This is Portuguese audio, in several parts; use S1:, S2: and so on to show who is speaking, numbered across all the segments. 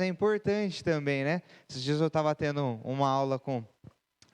S1: é importante também, né? Esses dias eu estava tendo uma aula com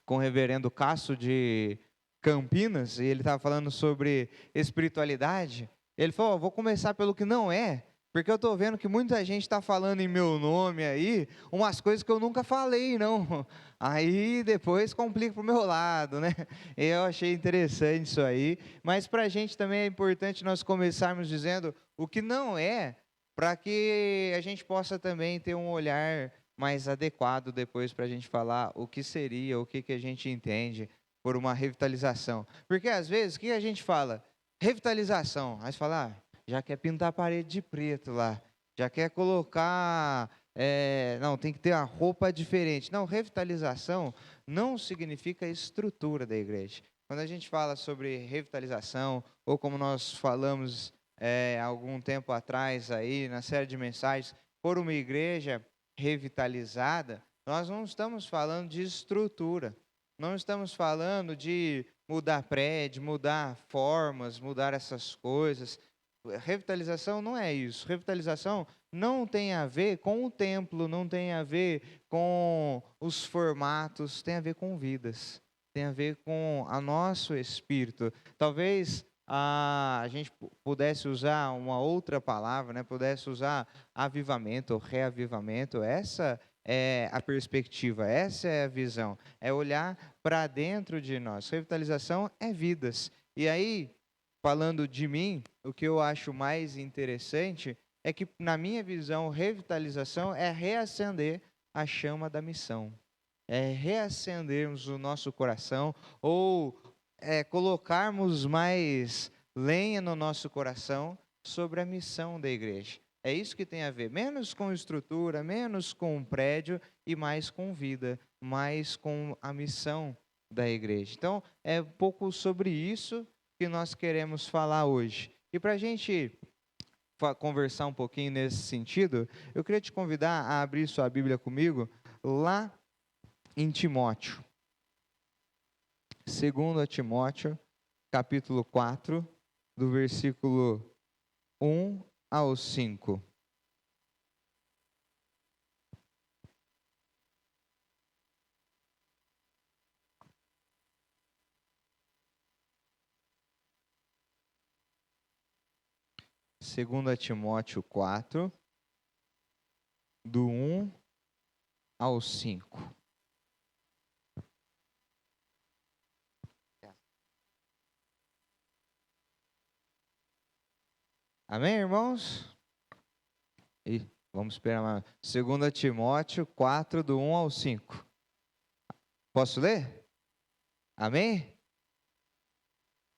S1: o reverendo Cássio de Campinas, e ele estava falando sobre espiritualidade. Ele falou: "Ó, vou começar pelo que não é, porque eu estou vendo que muita gente está falando em meu nome aí, umas coisas que eu nunca falei, não. Aí depois complica para o meu lado, né?" Eu achei interessante isso aí, mas para a gente também é importante nós começarmos dizendo o que não é, para que a gente possa também ter um olhar mais adequado depois para a gente falar o que seria, o que que a gente entende por uma revitalização. Porque às vezes, o que a gente fala? Revitalização. Aí você fala: já quer pintar a parede de preto lá, já quer colocar, não, tem que ter a roupa diferente. Não, revitalização não significa estrutura da igreja. Quando a gente fala sobre revitalização, ou como nós falamos algum tempo atrás aí, na série de mensagens, por uma igreja revitalizada, nós não estamos falando de estrutura, não estamos falando de mudar prédio, mudar formas, mudar essas coisas. Revitalização não é isso. Revitalização não tem a ver com o templo, não tem a ver com os formatos, tem a ver com vidas, tem a ver com o nosso espírito. Talvez a gente pudesse usar uma outra palavra, né? Pudesse usar avivamento ou reavivamento. Essa é a perspectiva, essa é a visão, é olhar para dentro de nós. Revitalização é vidas. E aí, falando de mim, o que eu acho mais interessante é que, na minha visão, revitalização é reacender a chama da missão, é reacendermos o nosso coração, ou colocarmos mais lenha no nosso coração sobre a missão da igreja. É isso que tem a ver, menos com estrutura, menos com prédio e mais com vida, mais com a missão da igreja. Então, é um pouco sobre isso que nós queremos falar hoje. E para a gente conversar um pouquinho nesse sentido, eu queria te convidar a abrir sua Bíblia comigo lá em Timóteo. 2 Timóteo, capítulo 4, do versículo 1 ao 5. Segunda Timóteo 4, do 1 ao 5. Amém, irmãos? E vamos esperar mais. 2 Timóteo 4, do 1 ao 5. Posso ler? Amém?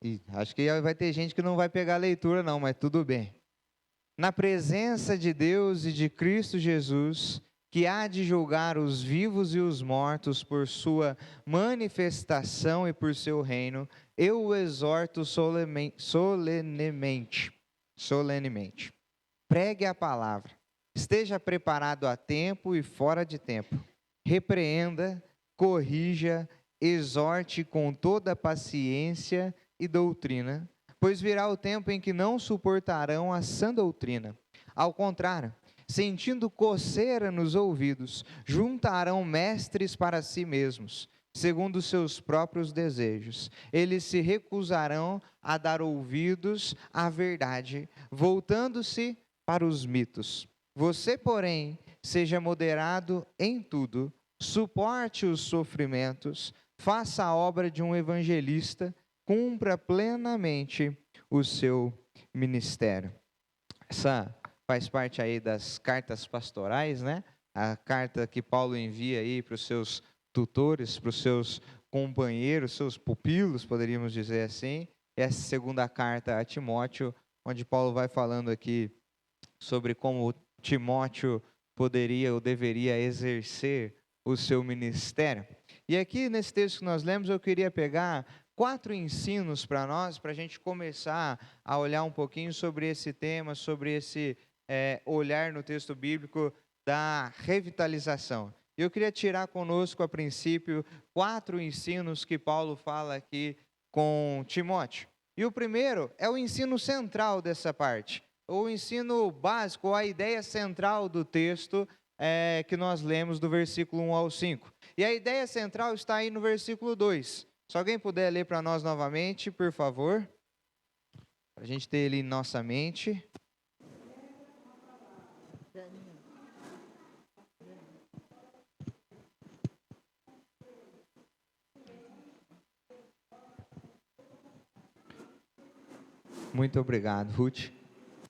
S1: E acho que vai ter gente que não vai pegar a leitura não, mas tudo bem. Na presença de Deus e de Cristo Jesus, que há de julgar os vivos e os mortos por sua manifestação e por seu reino, eu o exorto solenemente. Pregue a palavra, esteja preparado a tempo e fora de tempo, repreenda, corrija, exorte com toda paciência e doutrina, pois virá o tempo em que não suportarão a sã doutrina. Ao contrário, sentindo coceira nos ouvidos, juntarão mestres para si mesmos, segundo seus próprios desejos. Eles se recusarão a dar ouvidos à verdade, voltando-se para os mitos. Você, porém, seja moderado em tudo, suporte os sofrimentos, faça a obra de um evangelista, cumpra plenamente o seu ministério. Essa faz parte aí das cartas pastorais, né? A carta que Paulo envia aí para os seus tutores, para os seus companheiros, seus pupilos, poderíamos dizer assim. Essa segunda carta a Timóteo, onde Paulo vai falando aqui sobre como Timóteo poderia ou deveria exercer o seu ministério. E aqui nesse texto que nós lemos, eu queria pegar 4 ensinos para nós, para a gente começar a olhar um pouquinho sobre esse tema, sobre esse olhar no texto bíblico da revitalização. E eu queria tirar conosco, a princípio, 4 ensinos que Paulo fala aqui com Timóteo. E o primeiro é o ensino central dessa parte, o ensino básico, a ideia central do texto, que nós lemos do versículo 1 ao 5. E a ideia central está aí no versículo 2. Se alguém puder ler para nós novamente, por favor, para a gente ter ele em nossa mente. Muito obrigado, Ruth.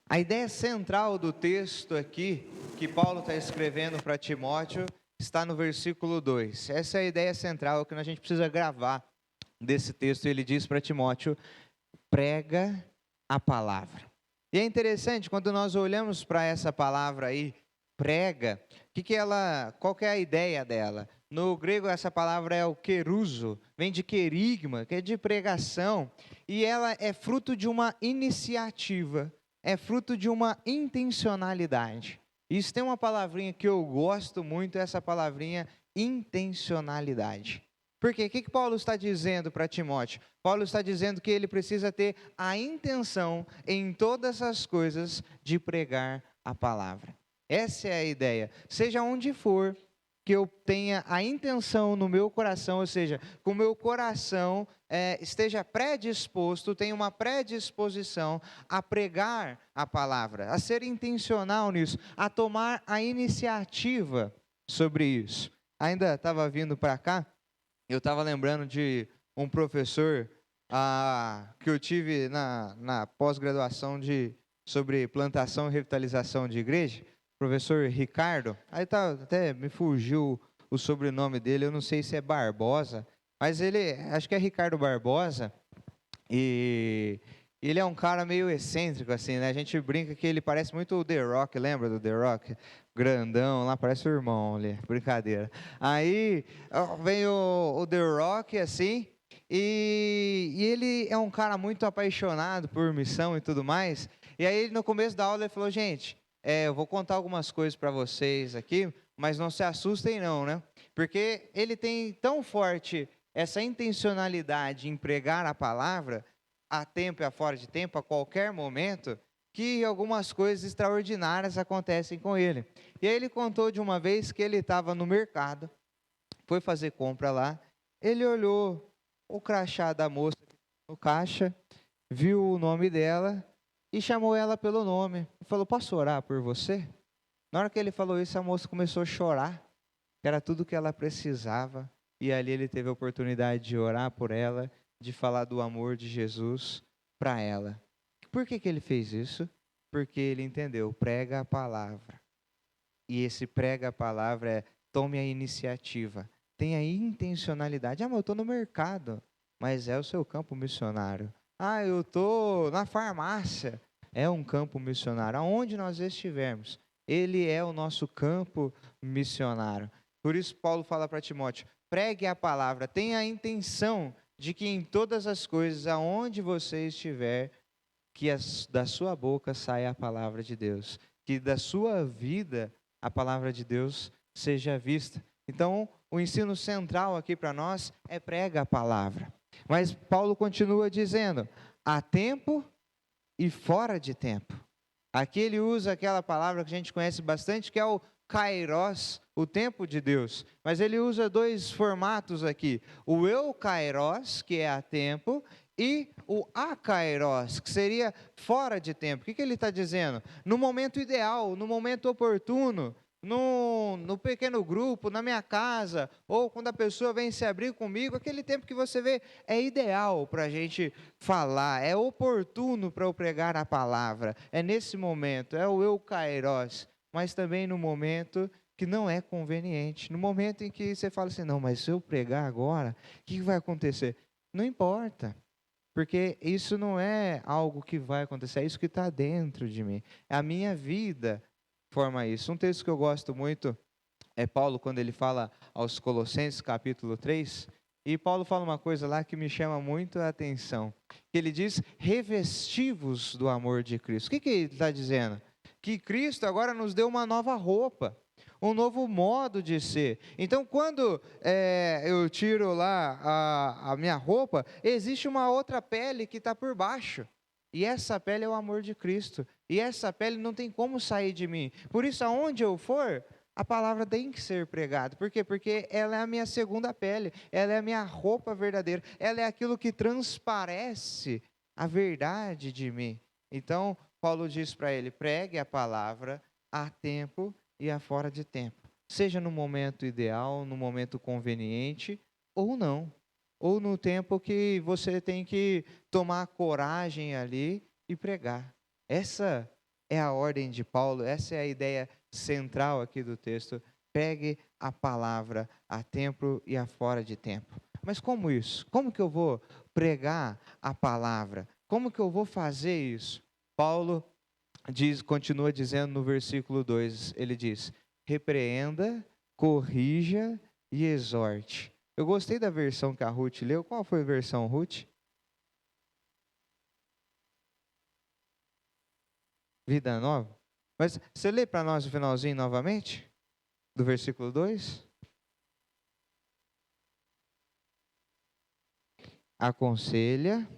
S1: A ideia central do texto aqui, que Paulo está escrevendo para Timóteo, está no versículo 2. Essa é a ideia central que a gente precisa gravar desse texto. Ele diz para Timóteo: prega a palavra. E é interessante, quando nós olhamos para essa palavra aí, prega, qual que é a ideia dela? No grego, essa palavra é o keruso, vem de querigma, que é de pregação, e ela é fruto de uma iniciativa, é fruto de uma intencionalidade. Isso tem uma palavrinha que eu gosto muito, essa palavrinha intencionalidade. Por quê? O que Paulo está dizendo para Timóteo? Paulo está dizendo que ele precisa ter a intenção em todas as coisas de pregar a palavra. Essa é a ideia. Seja onde for, que eu tenha a intenção no meu coração, ou seja, que o meu coração esteja predisposto, tenha uma predisposição a pregar a palavra, a ser intencional nisso, a tomar a iniciativa sobre isso. Ainda estava vindo para cá, eu estava lembrando de um professor que eu tive na pós-graduação sobre plantação e revitalização de igreja, professor Ricardo. Aí até me fugiu o sobrenome dele, eu não sei se é Barbosa, mas acho que é Ricardo Barbosa, e ele é um cara meio excêntrico, assim, né? A gente brinca que ele parece muito o The Rock, lembra do The Rock? Grandão lá, parece o irmão ali, brincadeira. Aí vem o The Rock, assim, e ele é um cara muito apaixonado por missão e tudo mais. E aí no começo da aula ele falou: gente, eu vou contar algumas coisas para vocês aqui, mas não se assustem não, né? Porque ele tem tão forte essa intencionalidade em pregar a palavra, a tempo e a fora de tempo, a qualquer momento, que algumas coisas extraordinárias acontecem com ele. E aí ele contou de uma vez que ele estava no mercado, foi fazer compra lá, ele olhou o crachá da moça no caixa, viu o nome dela e chamou ela pelo nome. Falou: posso orar por você? Na hora que ele falou isso, a moça começou a chorar, que era tudo que ela precisava. E ali ele teve a oportunidade de orar por ela, de falar do amor de Jesus para ela. Por que ele fez isso? Porque ele entendeu, prega a palavra. E esse prega a palavra tome a iniciativa, tenha a intencionalidade. Mas eu estou no mercado, mas é o seu campo missionário. Eu estou na farmácia, é um campo missionário. Aonde nós estivermos, ele é o nosso campo missionário. Por isso Paulo fala para Timóteo: pregue a palavra, tenha a intenção de que em todas as coisas, aonde você estiver, que da sua boca saia a palavra de Deus, que da sua vida a palavra de Deus seja vista. Então, o ensino central aqui para nós é prega a palavra. Mas Paulo continua dizendo: há tempo e fora de tempo. Aqui ele usa aquela palavra que a gente conhece bastante, que é o kairos, o tempo de Deus. Mas ele usa dois formatos aqui: o eukairos, que é a tempo, e o akairos, que seria fora de tempo. O que ele está dizendo? No momento ideal, no momento oportuno, no pequeno grupo, na minha casa, ou quando a pessoa vem se abrir comigo, aquele tempo que você vê é ideal para a gente falar, é oportuno para eu pregar a palavra, é nesse momento, é o eukairos, mas também no momento que não é conveniente, no momento em que você fala assim: não, mas se eu pregar agora, o que vai acontecer? Não importa. Porque isso não é algo que vai acontecer, é isso que está dentro de mim. A minha vida forma isso. Um texto que eu gosto muito é Paulo, quando ele fala aos Colossenses, capítulo 3, e Paulo fala uma coisa lá que me chama muito a atenção. Ele diz: revesti-vos do amor de Cristo. O que ele está dizendo? Que Cristo agora nos deu uma nova roupa, um novo modo de ser. Então, quando eu tiro lá a minha roupa, existe uma outra pele que está por baixo. E essa pele é o amor de Cristo. E essa pele não tem como sair de mim. Por isso, aonde eu for, a palavra tem que ser pregada. Por quê? Porque ela é a minha segunda pele, ela é a minha roupa verdadeira, ela é aquilo que transparece a verdade de mim. Então, Paulo diz para ele: pregue a palavra a tempo e a fora de tempo. Seja no momento ideal, no momento conveniente, ou não. Ou no tempo que você tem que tomar coragem ali e pregar. Essa é a ordem de Paulo, essa é a ideia central aqui do texto. Pregue a palavra a tempo e a fora de tempo. Mas como isso? Como que eu vou pregar a palavra? Como que eu vou fazer isso? Paulo continua dizendo no versículo 2, ele diz: repreenda, corrija e exorte. Eu gostei da versão que a Ruth leu. Qual foi a versão, Ruth? Vida Nova? Mas você lê para nós o finalzinho novamente? Do versículo 2? Aconselha,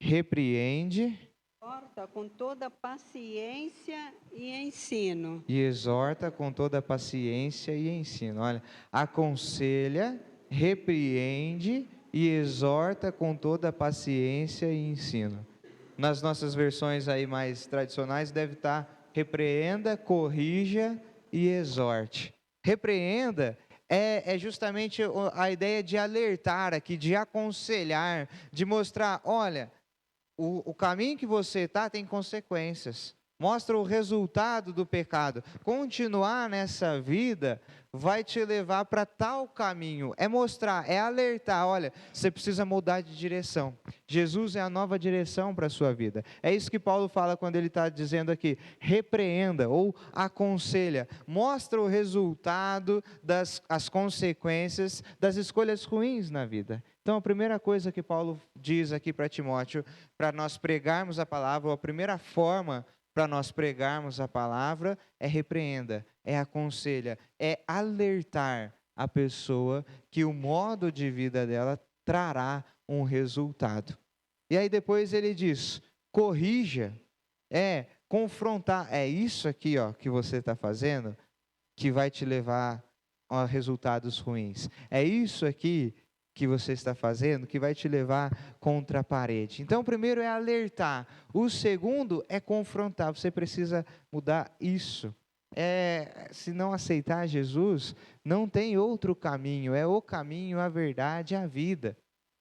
S1: repreende,
S2: exorta com toda paciência e ensino.
S1: e exorta com toda paciência e ensino. Olha, aconselha, repreende e exorta com toda paciência e ensino. Nas nossas versões aí mais tradicionais deve estar repreenda, corrija e exorte. Repreenda é justamente a ideia de alertar aqui, de aconselhar, de mostrar: olha, o caminho que você está tem consequências. Mostra o resultado do pecado. Continuar nessa vida vai te levar para tal caminho. É mostrar, é alertar. Olha, você precisa mudar de direção. Jesus é a nova direção para a sua vida. É isso que Paulo fala quando ele está dizendo aqui: repreenda ou aconselha. Mostra o resultado as consequências das escolhas ruins na vida. Então, a primeira coisa que Paulo diz aqui para Timóteo, para nós pregarmos a palavra, ou a primeira forma para nós pregarmos a palavra, é repreenda, é aconselha, é alertar a pessoa que o modo de vida dela trará um resultado. E aí depois ele diz: corrija, é confrontar, é isso aqui, ó, que você está fazendo que vai te levar a resultados ruins. É isso aqui que você está fazendo que vai te levar contra a parede. Então, o primeiro é alertar. O segundo é confrontar. Você precisa mudar isso. Se não aceitar Jesus, não tem outro caminho. É o caminho, a verdade, a vida.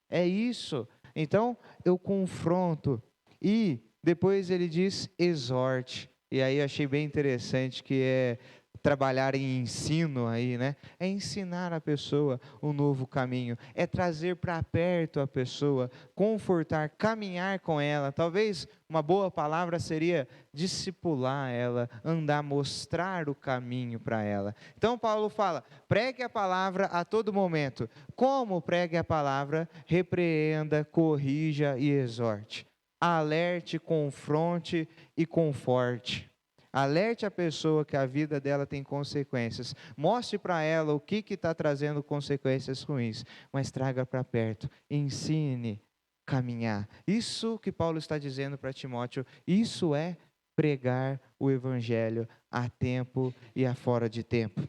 S1: É isso. Então, eu confronto. E depois ele diz: exorte. E aí eu achei bem interessante que é trabalhar em ensino aí, né? É ensinar a pessoa um novo caminho, é trazer para perto a pessoa, confortar, caminhar com ela. Talvez uma boa palavra seria discipular ela, andar, mostrar o caminho para ela. Então Paulo fala: pregue a palavra a todo momento. Como pregue a palavra? Repreenda, corrija e exorte. Alerte, confronte e conforte. Alerte a pessoa que a vida dela tem consequências. Mostre para ela o que está trazendo consequências ruins, mas traga para perto. Ensine a caminhar. Isso que Paulo está dizendo para Timóteo, isso é pregar o evangelho a tempo e a fora de tempo.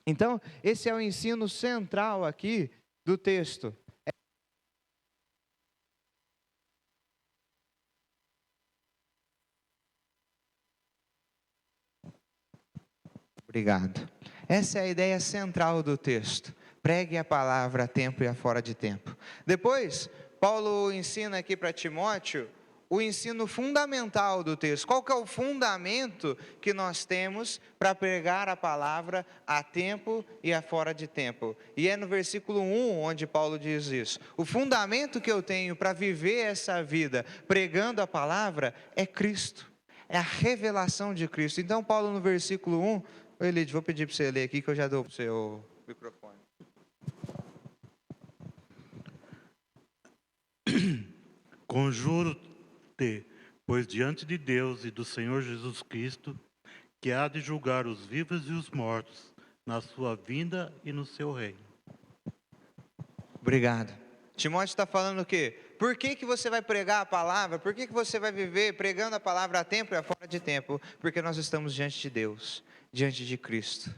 S1: Então, esse é o ensino central aqui do texto. Obrigado. Essa é a ideia central do texto. Pregue a palavra a tempo e a fora de tempo. Depois, Paulo ensina aqui para Timóteo o ensino fundamental do texto. Qual que é o fundamento que nós temos para pregar a palavra a tempo e a fora de tempo? E é no versículo 1 onde Paulo diz isso. O fundamento que eu tenho para viver essa vida pregando a palavra é Cristo. É a revelação de Cristo. Então Paulo no versículo 1... Elide, vou pedir para você ler aqui que eu já dou para o seu microfone.
S3: Conjuro-te, pois diante de Deus e do Senhor Jesus Cristo, que há de julgar os vivos e os mortos, na sua vinda e no seu reino.
S1: Obrigado. Timóteo está falando o quê? Por que você vai pregar a palavra? Por que você vai viver pregando a palavra a tempo e a fora de tempo? Porque nós estamos diante de Deus. diante de Cristo,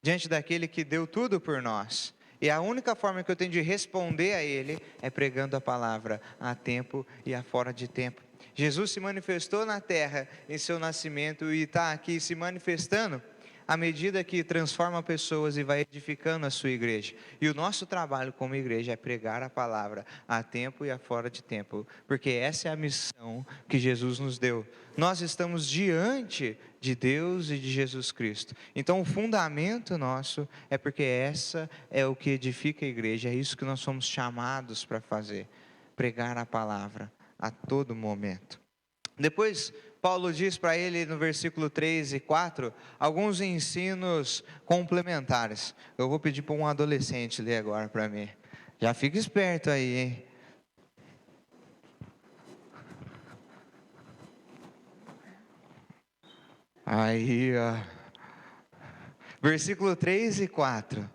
S1: diante daquele que deu tudo por nós. E a única forma que eu tenho de responder a Ele é pregando a palavra a tempo e a fora de tempo. Jesus se manifestou na terra em seu nascimento e está aqui se manifestando à medida que transforma pessoas e vai edificando a sua igreja. E o nosso trabalho como igreja é pregar a palavra a tempo e a fora de tempo, porque essa é a missão que Jesus nos deu. Nós estamos diante de Deus e de Jesus Cristo. Então o fundamento nosso é porque essa é o que edifica a igreja, é isso que nós somos chamados para fazer, pregar a palavra a todo momento. Depois, Paulo diz para ele no versículo 3 e 4, alguns ensinos complementares. Eu vou pedir para um adolescente ler agora para mim. Já fica esperto aí, hein? Aí, ó. Versículo 3 e 4.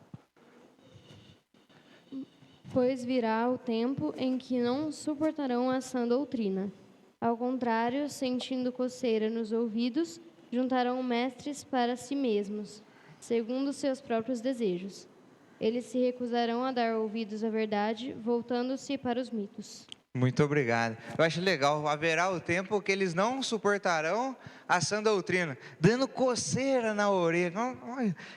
S4: Pois virá o tempo em que não suportarão a sã doutrina. Ao contrário, sentindo coceira nos ouvidos, juntarão mestres para si mesmos, segundo seus próprios desejos. Eles se recusarão a dar ouvidos à verdade, voltando-se para os mitos.
S1: Muito obrigado. Eu acho legal, haverá o tempo que eles não suportarão a sã doutrina, dando coceira na orelha.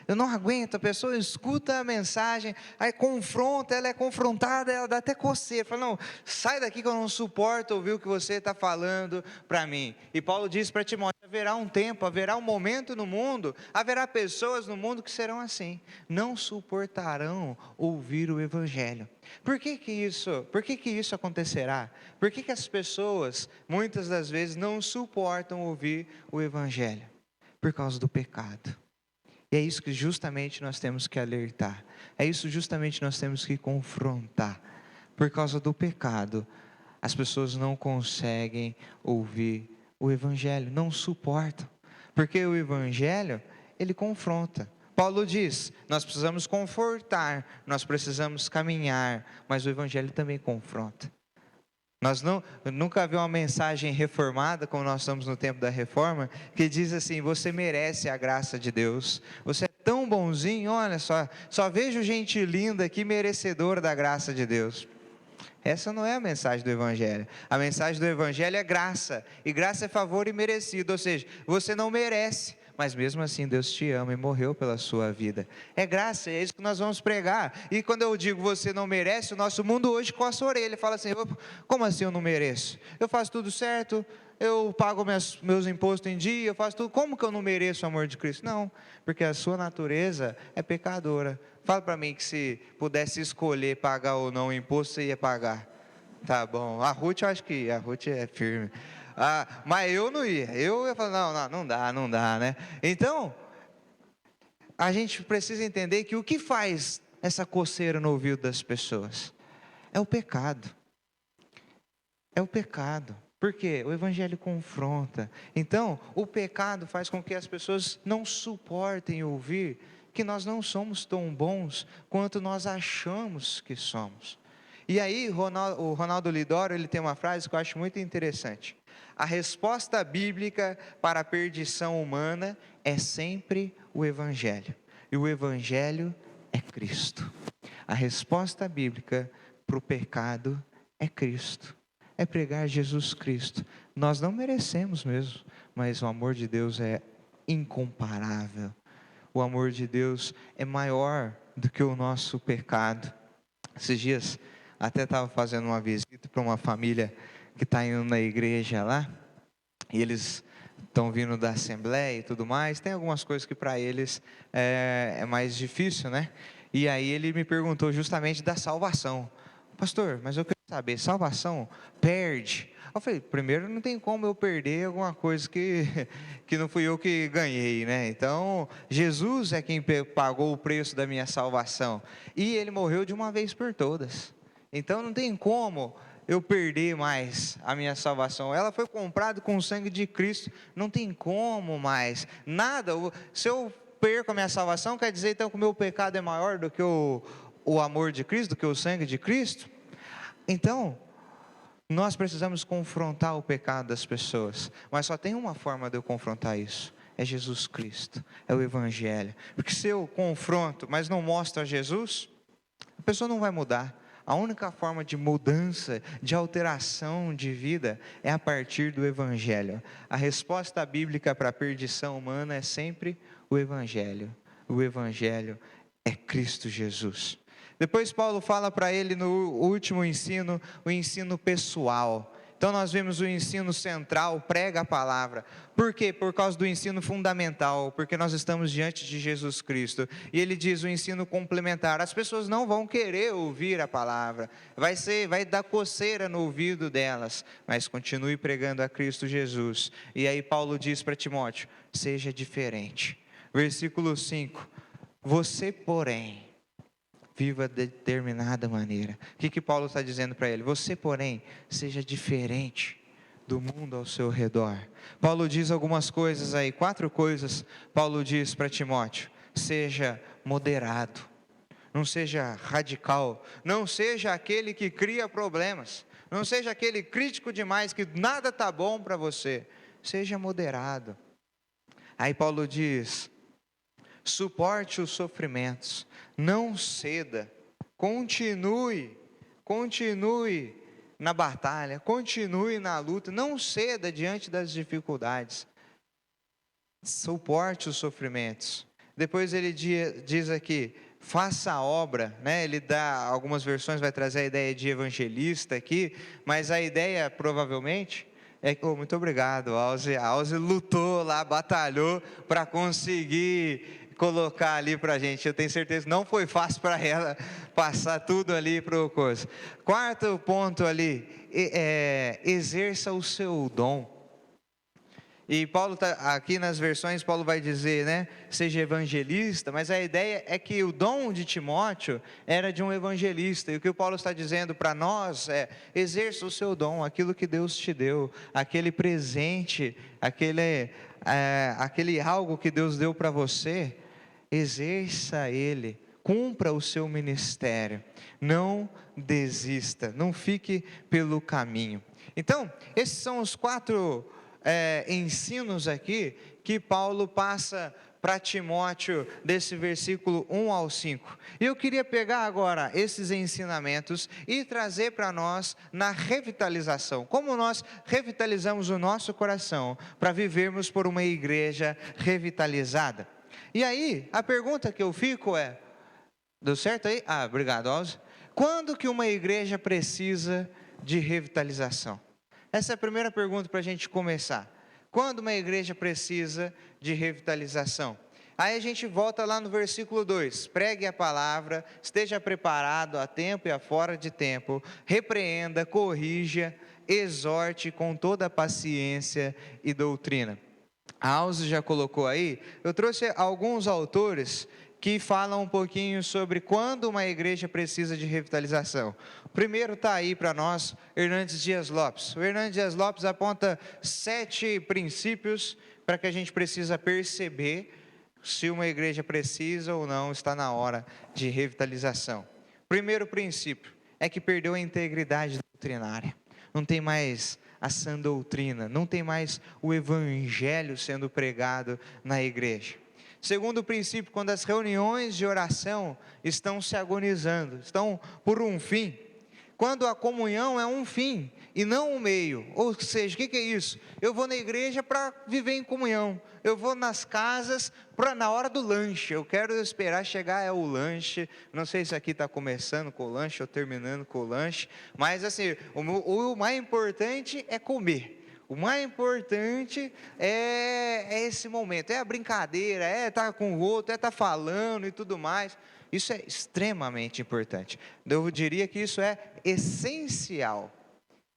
S1: Eu não aguento, a pessoa escuta a mensagem, aí confronta, ela é confrontada, ela dá até coceira. Fala, não, sai daqui que eu não suporto ouvir o que você está falando para mim. E Paulo diz para Timóteo, haverá um tempo, haverá um momento no mundo, haverá pessoas no mundo que serão assim, não suportarão ouvir o Evangelho. Por que isso acontecerá? Por que as pessoas, muitas das vezes, não suportam ouvir o Evangelho? Por causa do pecado. E é isso que justamente nós temos que alertar. É isso justamente nós temos que confrontar. Por causa do pecado, as pessoas não conseguem ouvir o Evangelho, não suportam. Porque o Evangelho, ele confronta. Paulo diz, nós precisamos confortar, nós precisamos caminhar, mas o Evangelho também confronta. Nunca vi uma mensagem reformada, como nós estamos no tempo da reforma, que diz assim, você merece a graça de Deus, você é tão bonzinho, olha só vejo gente linda aqui, merecedora da graça de Deus. Essa não é a mensagem do Evangelho. A mensagem do Evangelho é graça, e graça é favor imerecido, ou seja, você não merece, mas mesmo assim Deus te ama e morreu pela sua vida. É graça, é isso que nós vamos pregar. E quando eu digo você não merece, o nosso mundo hoje coça a orelha, fala assim, como assim eu não mereço? Eu faço tudo certo, eu pago meus impostos em dia, eu faço tudo, como que eu não mereço o amor de Cristo? Não, porque a sua natureza é pecadora. Fala para mim que se pudesse escolher pagar ou não o imposto, você ia pagar. Tá bom, a Ruth eu acho que ia, a Ruth é firme. Mas eu não ia, eu ia falar, não dá, né? Então, a gente precisa entender que o que faz essa coceira no ouvido das pessoas? É o pecado. É o pecado. Por quê? O Evangelho confronta. Então, o pecado faz com que as pessoas não suportem ouvir que nós não somos tão bons quanto nós achamos que somos. E aí, o Ronaldo Lidoro, ele tem uma frase que eu acho muito interessante. A resposta bíblica para a perdição humana é sempre o Evangelho. E o Evangelho é Cristo. A resposta bíblica para o pecado é Cristo. É pregar Jesus Cristo. Nós não merecemos mesmo, mas o amor de Deus é incomparável. O amor de Deus é maior do que o nosso pecado. Esses dias, até estava fazendo uma visita para uma família que está indo na igreja lá, e eles estão vindo da Assembleia e tudo mais, tem algumas coisas que para eles é mais difícil, né? E aí ele me perguntou justamente da salvação. Pastor, mas eu quero saber, salvação perde? Eu falei, primeiro não tem como eu perder alguma coisa que não fui eu que ganhei, né? Então, Jesus é quem pagou o preço da minha salvação, e Ele morreu de uma vez por todas. Então não tem como eu perder mais a minha salvação. Ela foi comprada com o sangue de Cristo, não tem como mais, nada. Se eu perco a minha salvação, quer dizer então que o meu pecado é maior do que o amor de Cristo, do que o sangue de Cristo? Então, nós precisamos confrontar o pecado das pessoas, mas só tem uma forma de eu confrontar isso, é Jesus Cristo, é o Evangelho. Porque se eu confronto, mas não mostro a Jesus, a pessoa não vai mudar. A única forma de mudança, de alteração de vida é a partir do Evangelho. A resposta bíblica para a perdição humana é sempre o Evangelho. O Evangelho é Cristo Jesus. Depois Paulo fala para ele no último ensino, o ensino pessoal. Então nós vemos o ensino central, prega a palavra. Por quê? Por causa do ensino fundamental, porque nós estamos diante de Jesus Cristo. E ele diz o ensino complementar. As pessoas não vão querer ouvir a palavra. Vai dar coceira no ouvido delas, mas continue pregando a Cristo Jesus. E aí Paulo diz para Timóteo, seja diferente. Versículo 5, você porém, viva de determinada maneira. O que Paulo está dizendo para ele? Você, porém, seja diferente do mundo ao seu redor. Paulo diz algumas coisas aí, 4 coisas. Paulo diz para Timóteo: seja moderado, não seja radical, não seja aquele que cria problemas, não seja aquele crítico demais que nada está bom para você. Seja moderado. Aí Paulo diz: suporte os sofrimentos, não ceda, continue na batalha, continue na luta, não ceda diante das dificuldades, suporte os sofrimentos. Depois ele diz aqui, faça a obra, né? Ele dá, algumas versões vai trazer a ideia de evangelista aqui, mas a ideia provavelmente muito obrigado, a Alze lutou lá, batalhou para conseguir colocar ali para a gente. Eu tenho certeza que não foi fácil para ela passar tudo ali para o curso. 4º ponto ali, exerça o seu dom. E Paulo aqui nas versões, Paulo vai dizer, né, seja evangelista, mas a ideia é que o dom de Timóteo era de um evangelista, e o que o Paulo está dizendo para nós é, exerça o seu dom, aquilo que Deus te deu, aquele presente, aquele algo que Deus deu para você, exerça ele, cumpra o seu ministério, não desista, não fique pelo caminho. Então, esses são os 4 ensinos aqui que Paulo passa para Timóteo desse versículo 1 ao 5. E eu queria pegar agora esses ensinamentos e trazer para nós na revitalização. Como nós revitalizamos o nosso coração para vivermos por uma igreja revitalizada. E aí, a pergunta que eu fico é, deu certo aí? Obrigado, Alze. Quando que uma igreja precisa de revitalização? Essa é a primeira pergunta para a gente começar. Quando uma igreja precisa de revitalização? Aí a gente volta lá no versículo 2, pregue a palavra, esteja preparado a tempo e a fora de tempo, repreenda, corrija, exorte com toda a paciência e doutrina. A Alze já colocou aí, eu trouxe alguns autores que falam um pouquinho sobre quando uma igreja precisa de revitalização. O primeiro está aí para nós, Hernandes Dias Lopes. O Hernandes Dias Lopes aponta 7 princípios para que a gente precisa perceber se uma igreja precisa ou não, está na hora de revitalização. Primeiro princípio é que perdeu a integridade doutrinária. Não tem mais a sã doutrina, não tem mais o evangelho sendo pregado na igreja. Segundo princípio, quando as reuniões de oração estão se agonizando, estão por um fim, quando a comunhão é um fim e não um meio, ou seja, o que é isso? Eu vou na igreja para viver em comunhão, eu vou nas casas na hora do lanche, eu quero esperar chegar o lanche, não sei se aqui está começando com o lanche ou terminando com o lanche, mas assim, o mais importante é comer. O mais importante é esse momento, é a brincadeira, é estar com o outro, é estar falando e tudo mais. Isso é extremamente importante. Eu diria que isso é essencial,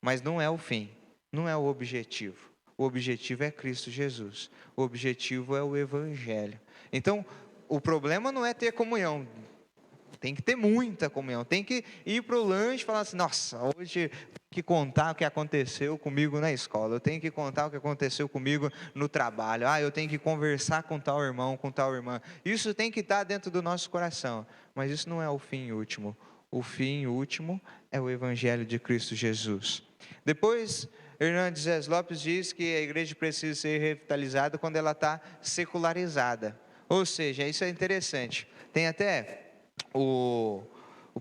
S1: mas não é o fim, não é o objetivo. O objetivo é Cristo Jesus, o objetivo é o Evangelho. Então, o problema não é ter comunhão, tem que ter muita comunhão, tem que ir para o lanche e falar assim, nossa, hoje que contar o que aconteceu comigo na escola, eu tenho que contar o que aconteceu comigo no trabalho, eu tenho que conversar com tal irmão, com tal irmã, isso tem que estar dentro do nosso coração, mas isso não é o fim último, o fim último é o Evangelho de Cristo Jesus. Depois, Hernandes Dias Lopes diz que a igreja precisa ser revitalizada quando ela está secularizada. Ou seja, isso é interessante. Tem até o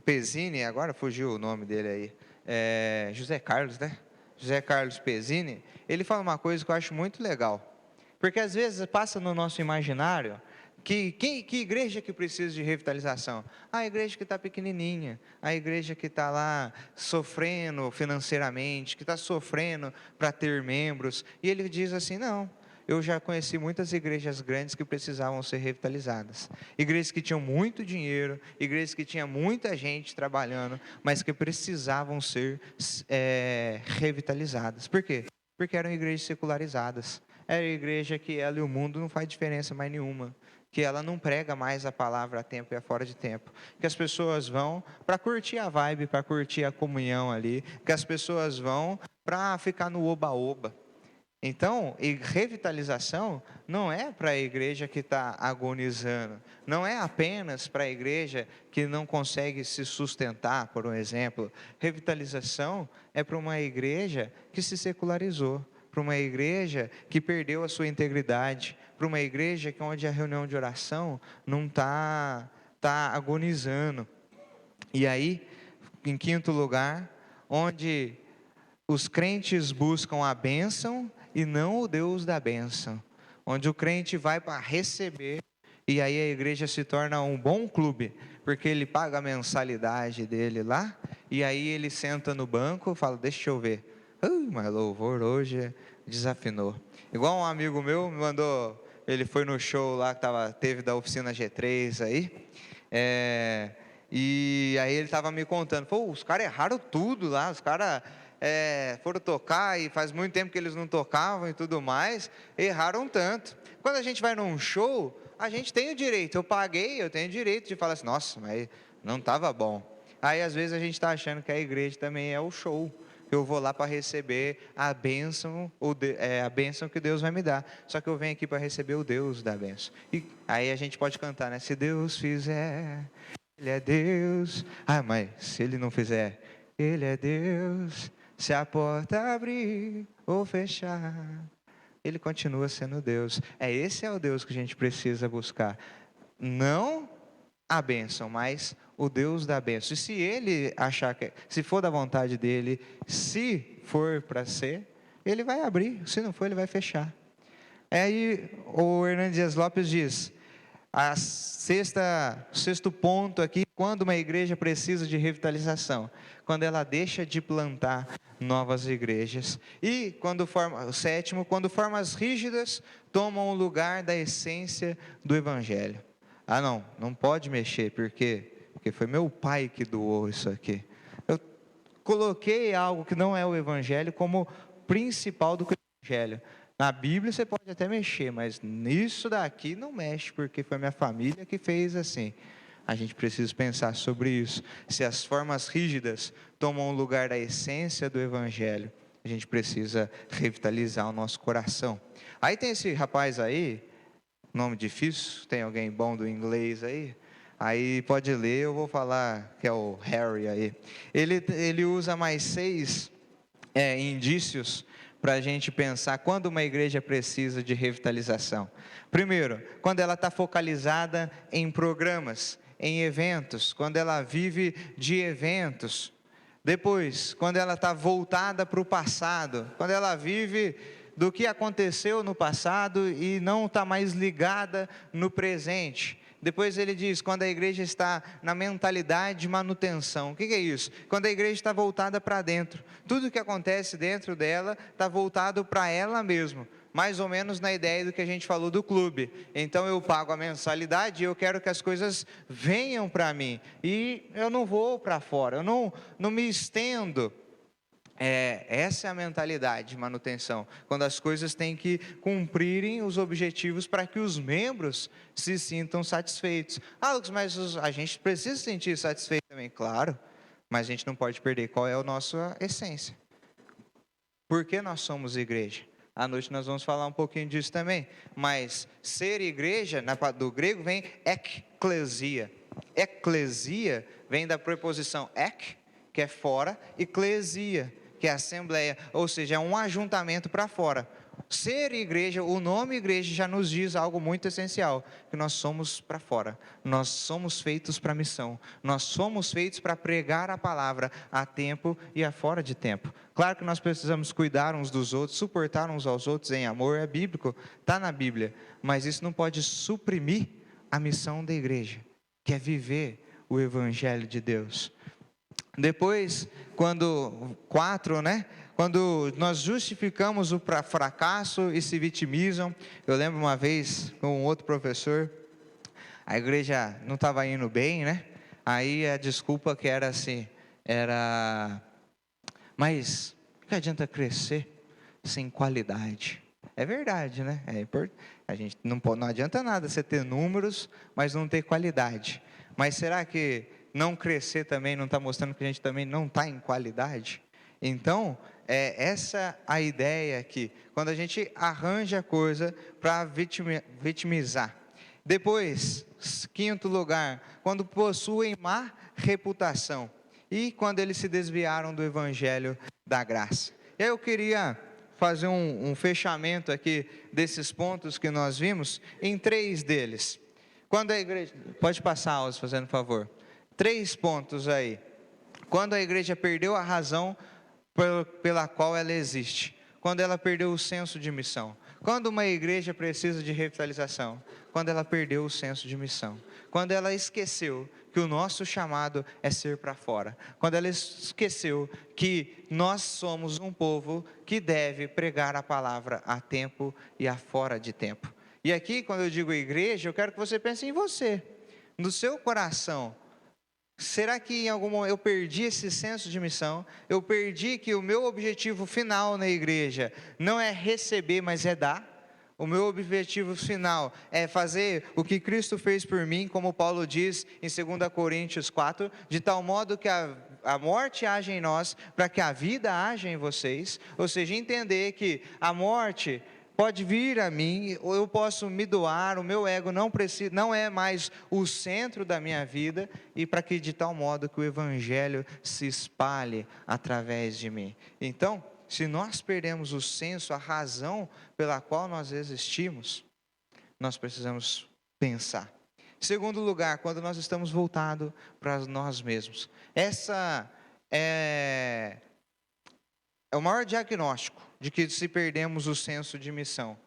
S1: Pezzini, agora fugiu o nome dele aí, José Carlos, né? José Carlos Pezzini, ele fala uma coisa que eu acho muito legal. Porque às vezes passa no nosso imaginário que igreja que precisa de revitalização? A igreja que está pequenininha, a igreja que está lá sofrendo financeiramente, que está sofrendo para ter membros. E ele diz assim, não, eu já conheci muitas igrejas grandes que precisavam ser revitalizadas. Igrejas que tinham muito dinheiro, igrejas que tinham muita gente trabalhando, mas que precisavam ser revitalizadas. Por quê? Porque eram igrejas secularizadas. Era a igreja que ela e o mundo não faz diferença mais nenhuma. Que ela não prega mais a palavra a tempo e a fora de tempo. Que as pessoas vão para curtir a vibe, para curtir a comunhão ali. Que as pessoas vão para ficar no oba-oba. Então, revitalização não é para a igreja que está agonizando. Não é apenas para a igreja que não consegue se sustentar, por um exemplo. Revitalização é para uma igreja que se secularizou. Para uma igreja que perdeu a sua integridade, para uma igreja que onde a reunião de oração não está agonizando. E aí, em quinto lugar, onde os crentes buscam a bênção e não o Deus da bênção. Onde o crente vai para receber, e aí a igreja se torna um bom clube, porque ele paga a mensalidade dele lá, e aí ele senta no banco e fala, deixa eu ver. Mas louvor hoje desafinou. Igual um amigo meu me mandou, ele foi no show lá que teve da oficina G3 aí, e aí ele estava me contando, pô, os caras erraram tudo lá, os caras foram tocar e faz muito tempo que eles não tocavam e tudo mais, erraram tanto. Quando a gente vai num show, a gente tem o direito, eu paguei, eu tenho o direito de falar assim, nossa, mas não estava bom. Aí às vezes a gente está achando que a igreja também é o show, eu vou lá para receber a bênção, a bênção que Deus vai me dar. Só que eu venho aqui para receber o Deus da bênção. E aí a gente pode cantar, né? Se Deus fizer, Ele é Deus. Ah, mas se Ele não fizer, Ele é Deus. Se a porta abrir ou fechar, Ele continua sendo Deus. Esse é o Deus que a gente precisa buscar. Não a bênção, mas o Deus da bênção. E se ele achar que, se for da vontade dele, se for para ser, ele vai abrir, se não for, ele vai fechar. Aí o Hernandes Dias Lopes diz, sexto ponto aqui, quando uma igreja precisa de revitalização, quando ela deixa de plantar novas igrejas, e o sétimo, quando formas rígidas tomam o lugar da essência do evangelho. Ah, não pode mexer, porque foi meu pai que doou isso aqui. Eu coloquei algo que não é o evangelho como principal do evangelho. Na Bíblia você pode até mexer, mas nisso daqui não mexe, porque foi minha família que fez assim. A gente precisa pensar sobre isso. Se as formas rígidas tomam o lugar da essência do evangelho, a gente precisa revitalizar o nosso coração. Aí tem esse rapaz aí, nome difícil, tem alguém bom do inglês aí? Aí pode ler, eu vou falar que é o Harry aí. Ele usa mais 6 indícios para a gente pensar quando uma igreja precisa de revitalização. Primeiro, quando ela está focalizada em programas, em eventos, quando ela vive de eventos. Depois, quando ela está voltada para o passado, quando ela vive do que aconteceu no passado e não está mais ligada no presente. Depois ele diz, quando a igreja está na mentalidade de manutenção. O que é isso? Quando a igreja está voltada para dentro. Tudo que acontece dentro dela está voltado para ela mesma. Mais ou menos na ideia do que a gente falou do clube. Então eu pago a mensalidade e eu quero que as coisas venham para mim. E eu não vou para fora, eu não me estendo. Essa é a mentalidade de manutenção, quando as coisas têm que cumprirem os objetivos para que os membros se sintam satisfeitos. Lucas, mas a gente precisa se sentir satisfeito também, claro, mas a gente não pode perder qual é a nossa essência. Por que nós somos igreja? À noite nós vamos falar um pouquinho disso também, mas ser igreja, do grego vem ekklesia. Ekklesia vem da preposição ek, que é fora, e klesia, que que é assembleia, ou seja, é um ajuntamento para fora. Ser igreja, o nome igreja já nos diz algo muito essencial, que nós somos para fora, nós somos feitos para missão, nós somos feitos para pregar a palavra a tempo e a fora de tempo. Claro que nós precisamos cuidar uns dos outros, suportar uns aos outros em amor, é bíblico, está na Bíblia, mas isso não pode suprimir a missão da igreja, que é viver o Evangelho de Deus. Depois, quando nós justificamos o fracasso e se vitimizam. Eu lembro uma vez com um outro professor, a igreja não estava indo bem, né? Aí a desculpa que era assim, mas o que adianta crescer sem qualidade? É verdade, né? A gente não adianta nada você ter números, mas não ter qualidade. Mas será que não crescer também não está mostrando que a gente também não está em qualidade? Então, essa a ideia aqui, quando a gente arranja coisa para vitimizar. Depois, quinto lugar, quando possuem má reputação e quando eles se desviaram do evangelho da graça. E aí eu queria fazer um fechamento aqui desses pontos que nós vimos em 3 deles. Quando a igreja, pode passar, Alves, fazendo favor. 3 pontos aí. Quando a igreja perdeu a razão pela qual ela existe. Quando ela perdeu o senso de missão. Quando uma igreja precisa de revitalização. Quando ela perdeu o senso de missão. Quando ela esqueceu que o nosso chamado é ser para fora. Quando ela esqueceu que nós somos um povo que deve pregar a palavra a tempo e a fora de tempo. E aqui, quando eu digo igreja, eu quero que você pense em você. No seu coração. Será que em algum momento eu perdi esse senso de missão? Eu perdi que o meu objetivo final na igreja não é receber, mas é dar? O meu objetivo final é fazer o que Cristo fez por mim, como Paulo diz em 2 Coríntios 4, de tal modo que a morte age em nós, para que a vida haja em vocês. Ou seja, entender que a morte pode vir a mim, ou eu posso me doar, o meu ego não é mais o centro da minha vida, e para que de tal modo que o Evangelho se espalhe através de mim. Então, se nós perdemos o senso, a razão pela qual nós existimos, nós precisamos pensar. Segundo lugar, quando nós estamos voltados para nós mesmos. Essa é o maior diagnóstico de que se perdemos o senso de missão,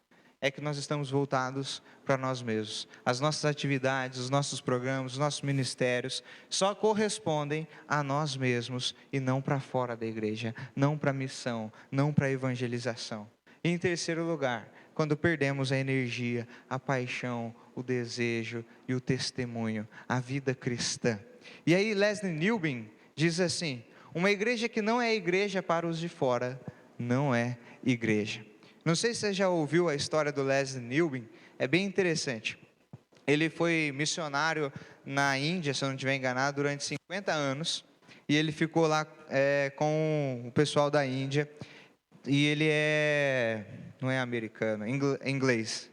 S1: é que nós estamos voltados para nós mesmos. As nossas atividades, os nossos programas, os nossos ministérios só correspondem a nós mesmos e não para fora da igreja, não para a missão, não para a evangelização. E em terceiro lugar, quando perdemos a energia, a paixão, o desejo e o testemunho, a vida cristã. E aí Leslie Newbin diz assim: uma igreja que não é igreja para os de fora, não é igreja. Não sei se você já ouviu a história do Leslie Newbin, é bem interessante. Ele foi missionário na Índia, se eu não estiver enganado, durante 50 anos, e ele ficou lá com o pessoal da Índia, e ele não é americano, inglês,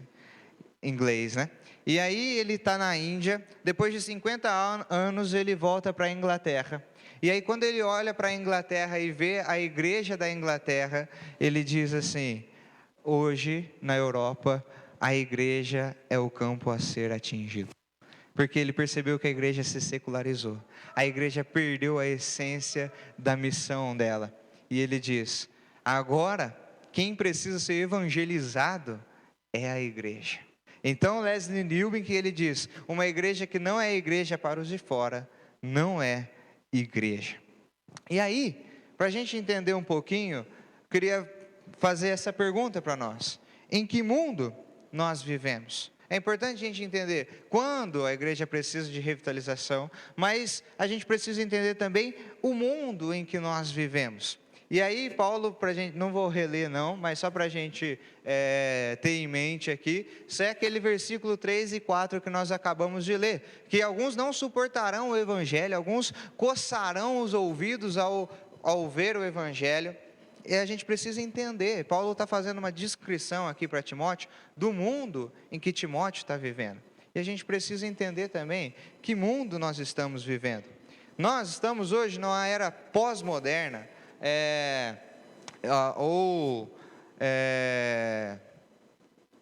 S1: né? E aí ele está na Índia, depois de 50 anos ele volta para a Inglaterra. E aí quando ele olha para a Inglaterra e vê a igreja da Inglaterra, ele diz assim: hoje na Europa a igreja é o campo a ser atingido. Porque ele percebeu que a igreja se secularizou. A igreja perdeu a essência da missão dela. E ele diz: agora quem precisa ser evangelizado é a igreja. Então Leslie Newbin, que ele diz, uma igreja que não é igreja para os de fora, não é igreja. E aí, para a gente entender um pouquinho, eu queria fazer essa pergunta para nós: em que mundo nós vivemos? É importante a gente entender quando a igreja precisa de revitalização, mas a gente precisa entender também o mundo em que nós vivemos. E aí Paulo, para a gente, não vou reler não, mas só para a gente ter em mente aqui, isso é aquele versículo 3 e 4 que nós acabamos de ler, que alguns não suportarão o evangelho, alguns coçarão os ouvidos ao ver o evangelho. E a gente precisa entender, Paulo está fazendo uma descrição aqui para Timóteo, do mundo em que Timóteo está vivendo. E a gente precisa entender também, que mundo nós estamos vivendo. Nós estamos hoje numa era pós-moderna, ou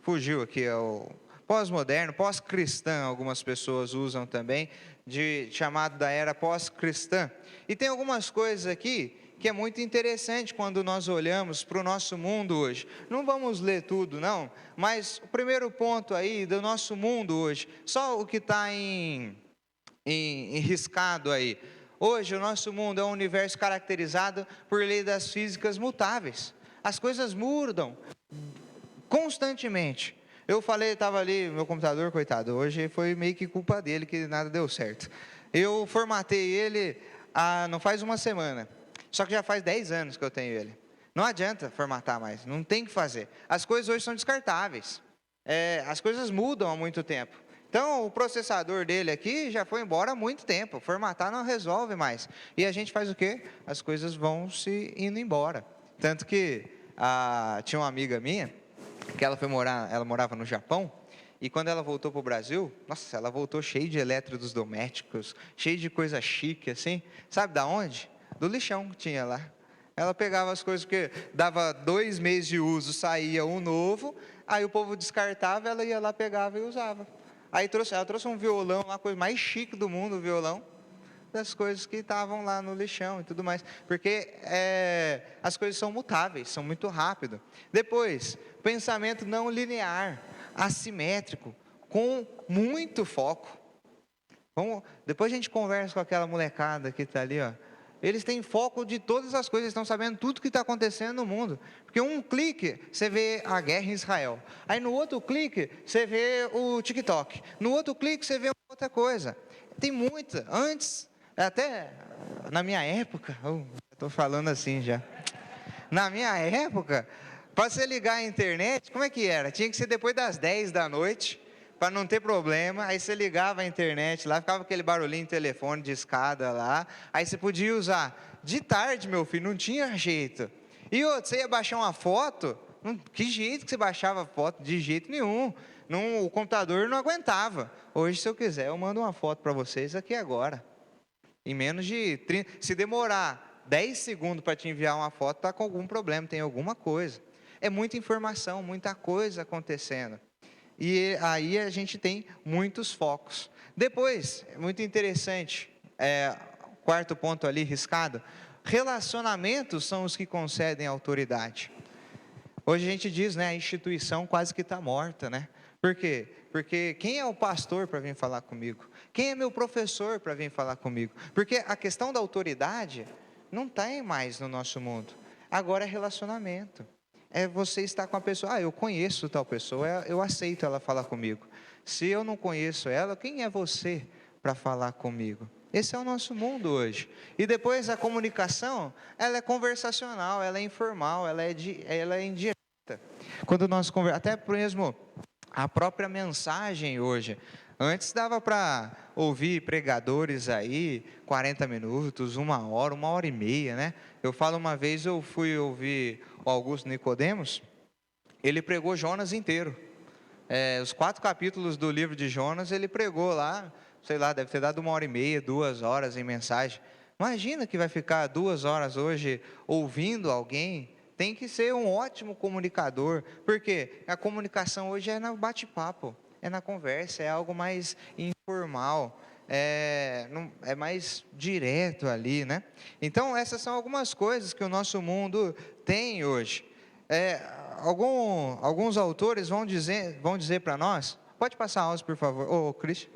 S1: fugiu aqui, é o pós-moderno, pós-cristã, algumas pessoas usam também, chamado da era pós-cristã. E tem algumas coisas aqui que é muito interessante quando nós olhamos para o nosso mundo hoje. Não vamos ler tudo, não, mas o primeiro ponto aí do nosso mundo hoje, só o que está riscado aí. Hoje o nosso mundo é um universo caracterizado por lei das físicas mutáveis. As coisas mudam constantemente. Eu falei, estava ali, meu computador, coitado, hoje foi meio que culpa dele que nada deu certo. Eu formatei ele não faz uma semana, só que já faz 10 anos que eu tenho ele. Não adianta formatar mais, não tem o que fazer. As coisas hoje são descartáveis, as coisas mudam há muito tempo. Então, o processador dele aqui já foi embora há muito tempo, formatar não resolve mais. E a gente faz o quê? As coisas vão se indo embora. Tanto que tinha uma amiga minha, que ela morava no Japão, e quando ela voltou para o Brasil, nossa, ela voltou cheia de elétrodos domésticos, cheia de coisa chique, assim. Sabe da onde? Do lixão que tinha lá. Ela pegava as coisas que dava 2 meses de uso, saía um novo, aí o povo descartava, ela ia lá, pegava e usava. Aí ela trouxe um violão, a coisa mais chique do mundo, o violão, das coisas que estavam lá no lixão e tudo mais, porque as coisas são mutáveis, são muito rápido. Depois, pensamento não linear, assimétrico, com muito foco. Depois a gente conversa com aquela molecada que está ali, ó. Eles têm foco de todas as coisas, estão sabendo tudo que está acontecendo no mundo. Porque um clique, você vê a guerra em Israel. Aí no outro clique, você vê o TikTok. No outro clique, você vê outra coisa. Tem muita. Antes, até na minha época, estou falando assim já. Na minha época, para você ligar a internet, como é que era? Tinha que ser depois das 10 da noite, para não ter problema. Aí você ligava a internet lá, ficava aquele barulhinho de telefone, de escada lá. Aí você podia usar. De tarde, meu filho, não tinha jeito. E outro, você ia baixar uma foto, que jeito que você baixava foto? De jeito nenhum. O computador não aguentava. Hoje, se eu quiser, eu mando uma foto para vocês aqui agora. Em menos de 30, se demorar 10 segundos para te enviar uma foto, está com algum problema, tem alguma coisa. É muita informação, muita coisa acontecendo. E aí a gente tem muitos focos. Depois, muito interessante, quarto ponto ali, riscado, relacionamentos são os que concedem autoridade. Hoje a gente diz, né, a instituição quase que está morta, né? Por quê? Porque quem é o pastor para vir falar comigo? Quem é meu professor para vir falar comigo? Porque a questão da autoridade não tem mais no nosso mundo. Agora é relacionamento. É você estar com a pessoa, eu conheço tal pessoa, eu aceito ela falar comigo. Se eu não conheço ela, quem é você para falar comigo? Esse é o nosso mundo hoje. E depois a comunicação, ela é conversacional, ela é informal, ela é indireta. Quando nós até mesmo a própria mensagem hoje, antes dava para ouvir pregadores aí, 40 minutos, 1 hora e meia, né? Eu falo, uma vez eu fui ouvir o Augusto Nicodemos, ele pregou Jonas inteiro. Os 4 capítulos do livro de Jonas, ele pregou lá, sei lá, deve ter dado 1 hora e meia, 2 horas em mensagem. Imagina que vai ficar 2 horas hoje ouvindo alguém. Tem que ser um ótimo comunicador, porque a comunicação hoje é no bate-papo, é na conversa, é algo mais informal, é mais direto ali, né? Então, essas são algumas coisas que o nosso mundo tem hoje. Alguns autores vão dizer para nós, pode passar a por favor, Cristian,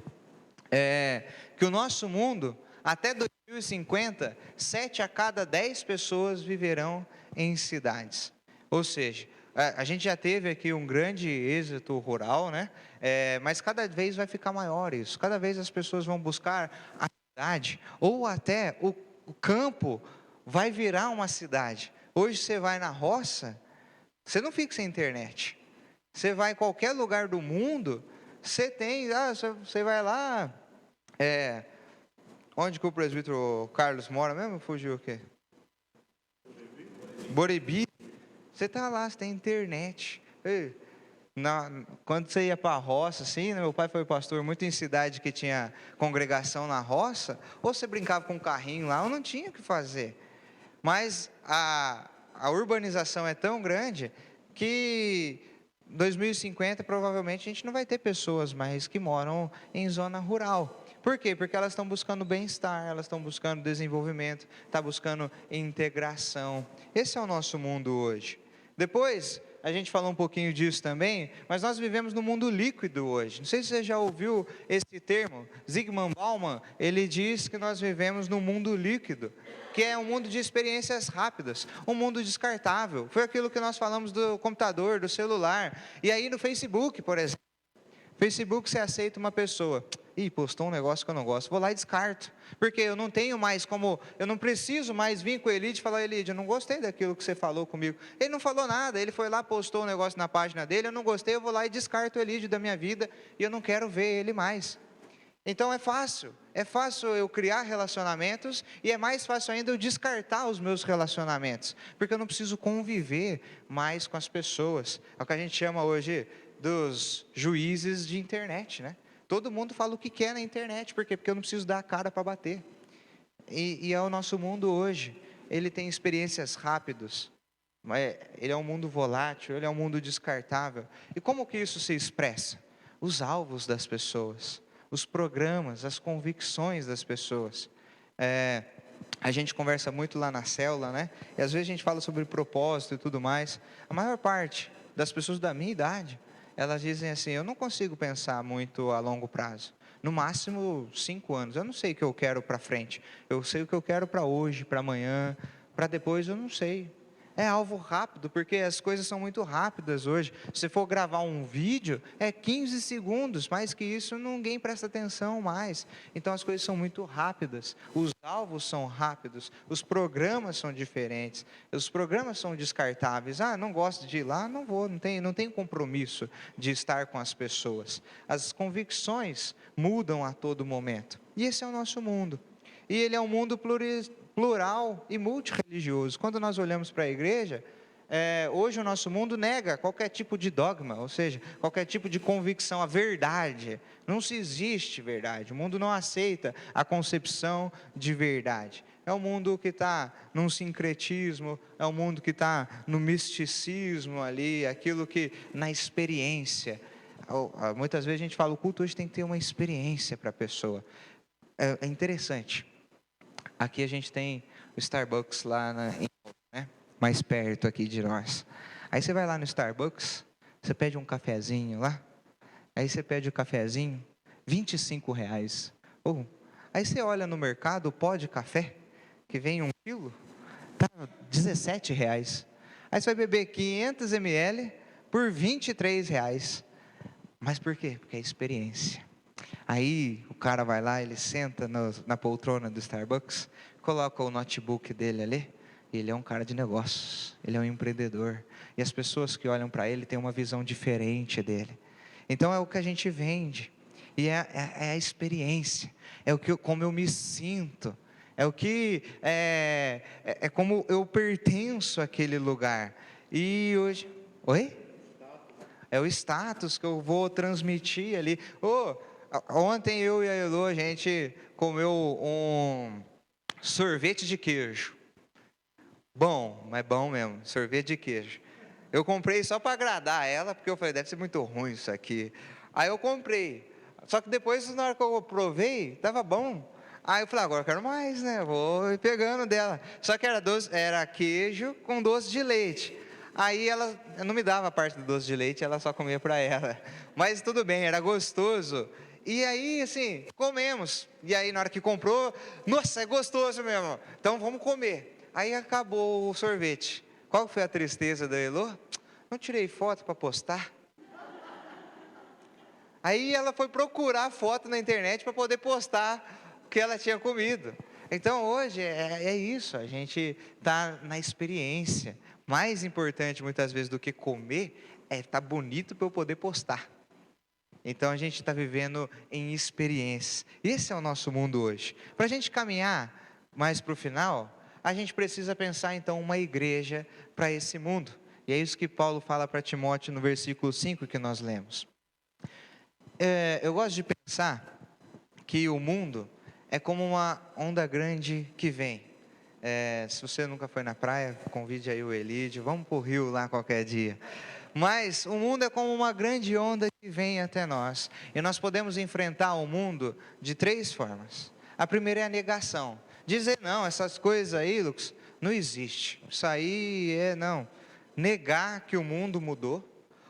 S1: que o nosso mundo, até 2050, 7 a cada 10 pessoas viverão em cidades. Ou seja, a gente já teve aqui um grande êxito rural, né? Mas cada vez vai ficar maior isso. Cada vez as pessoas vão buscar a cidade, ou até o campo vai virar uma cidade. Hoje você vai na roça, você não fica sem internet. Você vai em qualquer lugar do mundo, você tem, você vai lá, onde que o presbítero Carlos mora mesmo? Fugiu o quê? Borebi. Você está lá, você tem internet. Quando você ia para a roça, assim, meu pai foi pastor muito em cidade que tinha congregação na roça, ou você brincava com um carrinho lá, ou não tinha o que fazer. Mas a urbanização é tão grande que 2050 provavelmente a gente não vai ter pessoas mais que moram em zona rural. Por quê? Porque elas estão buscando bem-estar, elas estão buscando desenvolvimento, estão buscando integração. Esse é o nosso mundo hoje. Depois, a gente falou um pouquinho disso também, mas nós vivemos no mundo líquido hoje. Não sei se você já ouviu esse termo. Zygmunt Bauman, ele diz que nós vivemos no mundo líquido, que é um mundo de experiências rápidas, um mundo descartável. Foi aquilo que nós falamos do computador, do celular. E aí no Facebook, por exemplo. Facebook, você aceita uma pessoa, postou um negócio que eu não gosto, vou lá e descarto, porque eu não tenho mais como, eu não preciso mais vir com o Elide e falar, Elide, eu não gostei daquilo que você falou comigo. Ele não falou nada, ele foi lá, postou um negócio na página dele, eu não gostei, eu vou lá e descarto o Elide da minha vida, e eu não quero ver ele mais. Então é fácil eu criar relacionamentos, e é mais fácil ainda eu descartar os meus relacionamentos, porque eu não preciso conviver mais com as pessoas. É o que a gente chama hoje dos juízes de internet, né? Todo mundo fala o que quer na internet, por quê? Porque eu não preciso dar a cara para bater. E é o nosso mundo hoje, ele tem experiências rápidas, ele é um mundo volátil, ele é um mundo descartável. E como que isso se expressa? Os alvos das pessoas, os programas, as convicções das pessoas. A gente conversa muito lá na célula, né? E às vezes a gente fala sobre propósito e tudo mais. A maior parte das pessoas da minha idade, elas dizem assim, eu não consigo pensar muito a longo prazo. No máximo 5 anos. Eu não sei o que eu quero para frente. Eu sei o que eu quero para hoje, para amanhã, para depois eu não sei. É alvo rápido, porque as coisas são muito rápidas hoje. Se for gravar um vídeo, é 15 segundos, mais que isso ninguém presta atenção mais. Então as coisas são muito rápidas, os alvos são rápidos, os programas são diferentes, os programas são descartáveis. Não gosto de ir lá, não vou, não tenho compromisso de estar com as pessoas. As convicções mudam a todo momento. E esse é o nosso mundo. E ele é um mundo plural e multirreligioso. Quando nós olhamos para a igreja, hoje o nosso mundo nega qualquer tipo de dogma, ou seja, qualquer tipo de convicção, a verdade. Não se existe verdade, o mundo não aceita a concepção de verdade. É um mundo que está num sincretismo, é um mundo que está no misticismo ali, aquilo que na experiência. Muitas vezes a gente fala, o culto hoje tem que ter uma experiência para a pessoa. É interessante. Aqui a gente tem o Starbucks lá mais perto aqui de nós. Aí você vai lá no Starbucks, você pede um cafezinho lá, aí você pede o cafezinho, R$ 25. Aí você olha no mercado, o pó de café, que vem 1 quilo, está R$ 17. Aí você vai beber 500 ml por R$ 23. Mas por quê? Porque é experiência. Aí o cara vai lá, ele senta na poltrona do Starbucks, coloca o notebook dele ali, e ele é um cara de negócios, ele é um empreendedor, e as pessoas que olham para ele têm uma visão diferente dele. Então é o que a gente vende, e é a experiência, como eu me sinto, é como eu pertenço àquele lugar. E hoje, é o status que eu vou transmitir ali. Ontem eu e a Elô, a gente comeu um sorvete de queijo. Mas bom mesmo, sorvete de queijo. Eu comprei só para agradar ela, porque eu falei, deve ser muito ruim isso aqui. Aí eu comprei. Só que depois, na hora que eu provei, estava bom. Aí eu falei, agora eu quero mais, né? Vou ir pegando dela. Só que era queijo com doce de leite. Aí ela não me dava a parte do doce de leite, ela só comia para ela. Mas tudo bem, era gostoso. E aí, assim, comemos. E aí, na hora que comprou, nossa, é gostoso mesmo. Então, vamos comer. Aí, acabou o sorvete. Qual foi a tristeza da Elô? Não tirei foto para postar. Aí, ela foi procurar foto na internet para poder postar o que ela tinha comido. Então, hoje, é isso. A gente está na experiência. Mais importante, muitas vezes, do que comer, é estar bonito para eu poder postar. Então a gente está vivendo em experiências. Esse é o nosso mundo hoje. Para a gente caminhar mais para o final, a gente precisa pensar então uma igreja para esse mundo. E é isso que Paulo fala para Timóteo no versículo 5 que nós lemos. Eu gosto de pensar que o mundo é como uma onda grande que vem. Se você nunca foi na praia, convide aí o Elide, vamos para o rio lá qualquer dia. Mas o mundo é como uma grande onda que vem até nós. E nós podemos enfrentar o mundo de 3 formas. A primeira é a negação. Dizer, não, essas coisas aí, Lucas, não existe. Isso aí não. Negar que o mundo mudou.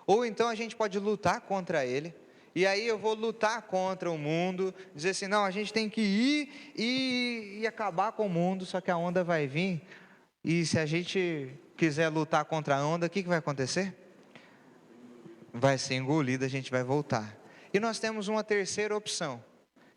S1: Ou então a gente pode lutar contra ele. E aí eu vou lutar contra o mundo, dizer assim, não, a gente tem que ir e acabar com o mundo, só que a onda vai vir. E se a gente quiser lutar contra a onda, o que vai acontecer? Vai ser engolido, a gente vai voltar. E nós temos uma terceira opção,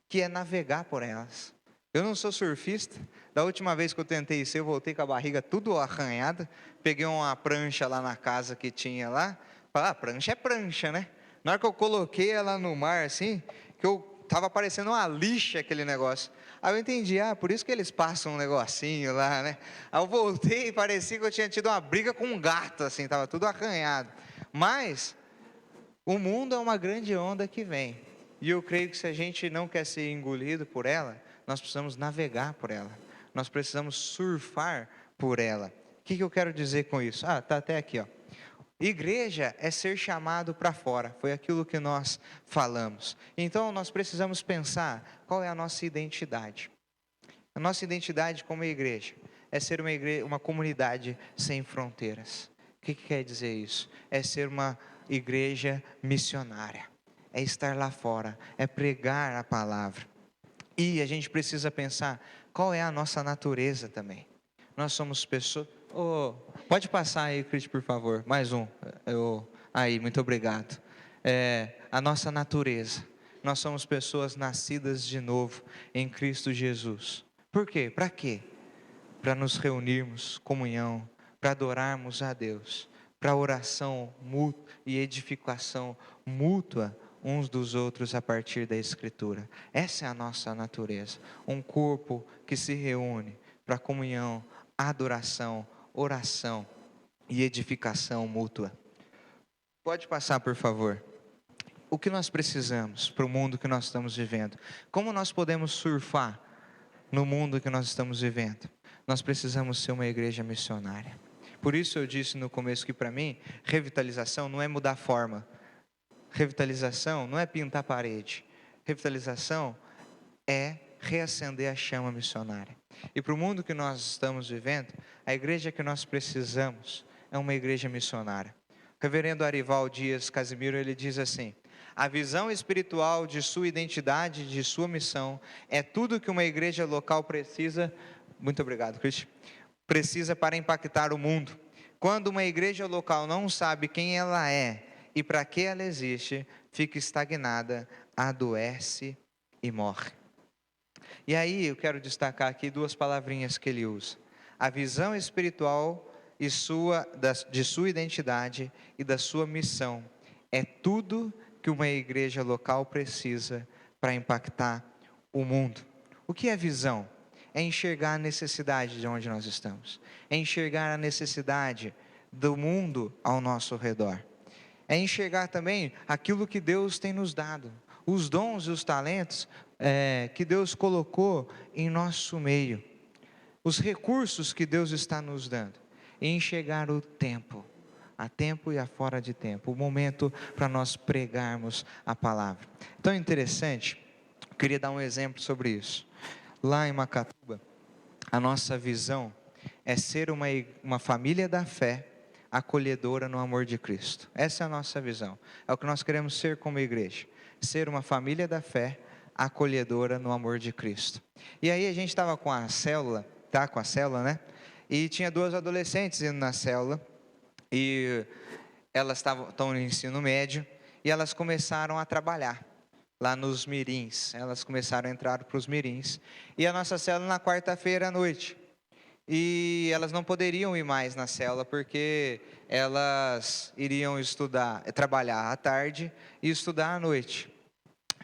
S1: que é navegar por elas. Eu não sou surfista, da última vez que eu tentei ser, eu voltei com a barriga tudo arranhada, peguei uma prancha lá na casa que tinha lá, falei, prancha é prancha, né? Na hora que eu coloquei ela no mar assim, que eu tava parecendo uma lixa aquele negócio. Aí eu entendi, por isso que eles passam um negocinho lá, né? Aí eu voltei e parecia que eu tinha tido uma briga com um gato, assim, tava tudo arranhado. Mas o mundo é uma grande onda que vem. E eu creio que se a gente não quer ser engolido por ela, nós precisamos navegar por ela. Nós precisamos surfar por ela. O que eu quero dizer com isso? Tá até aqui, ó. Igreja é ser chamado para fora, foi aquilo que nós falamos. Então nós precisamos pensar qual é a nossa identidade. A nossa identidade como igreja é ser uma comunidade sem fronteiras. O que quer dizer isso? É ser uma igreja missionária, é estar lá fora, é pregar a palavra. E a gente precisa pensar qual é a nossa natureza também. Nós somos pessoas... pode passar aí, Cris, por favor, mais um. Aí, muito obrigado. A nossa natureza. Nós somos pessoas nascidas de novo em Cristo Jesus. Por quê? Para quê? Para nos reunirmos, comunhão, para adorarmos a Deus, para oração mútua e edificação mútua uns dos outros a partir da Escritura. Essa é a nossa natureza. Um corpo que se reúne para comunhão, adoração, oração e edificação mútua. Pode passar, por favor. O que nós precisamos para o mundo que nós estamos vivendo? Como nós podemos surfar no mundo que nós estamos vivendo? Nós precisamos ser uma igreja missionária. Por isso eu disse no começo que para mim, revitalização não é mudar forma. Revitalização não é pintar parede. Revitalização é reacender a chama missionária. E para o mundo que nós estamos vivendo, a igreja que nós precisamos é uma igreja missionária. O reverendo Arival Dias Casimiro, ele diz assim: a visão espiritual de sua identidade, de sua missão, é tudo que uma igreja local precisa. Muito obrigado, Cristian. Precisa para impactar o mundo. Quando uma igreja local não sabe quem ela é e para que ela existe, fica estagnada, adoece e morre. E aí eu quero destacar aqui 2 palavrinhas que ele usa: a visão espiritual de sua identidade e da sua missão é tudo que uma igreja local precisa para impactar o mundo. O que é visão? É enxergar a necessidade de onde nós estamos, é enxergar a necessidade do mundo ao nosso redor, é enxergar também aquilo que Deus tem nos dado, os dons e os talentos que Deus colocou em nosso meio, os recursos que Deus está nos dando, e enxergar o tempo, a tempo e a fora de tempo, o momento para nós pregarmos a palavra. Então é interessante, eu queria dar um exemplo sobre isso. Lá em Macatuba, a nossa visão é ser uma família da fé, acolhedora no amor de Cristo. Essa é a nossa visão, é o que nós queremos ser como igreja, ser uma família da fé, acolhedora no amor de Cristo. E aí a gente estava com a célula, né? E tinha 2 adolescentes indo na célula, e elas estão no ensino médio, e elas começaram a trabalhar lá nos mirins. Elas começaram a entrar para os mirins, e a nossa célula na quarta-feira à noite, e elas não poderiam ir mais na célula, porque elas iriam trabalhar à tarde e estudar à noite.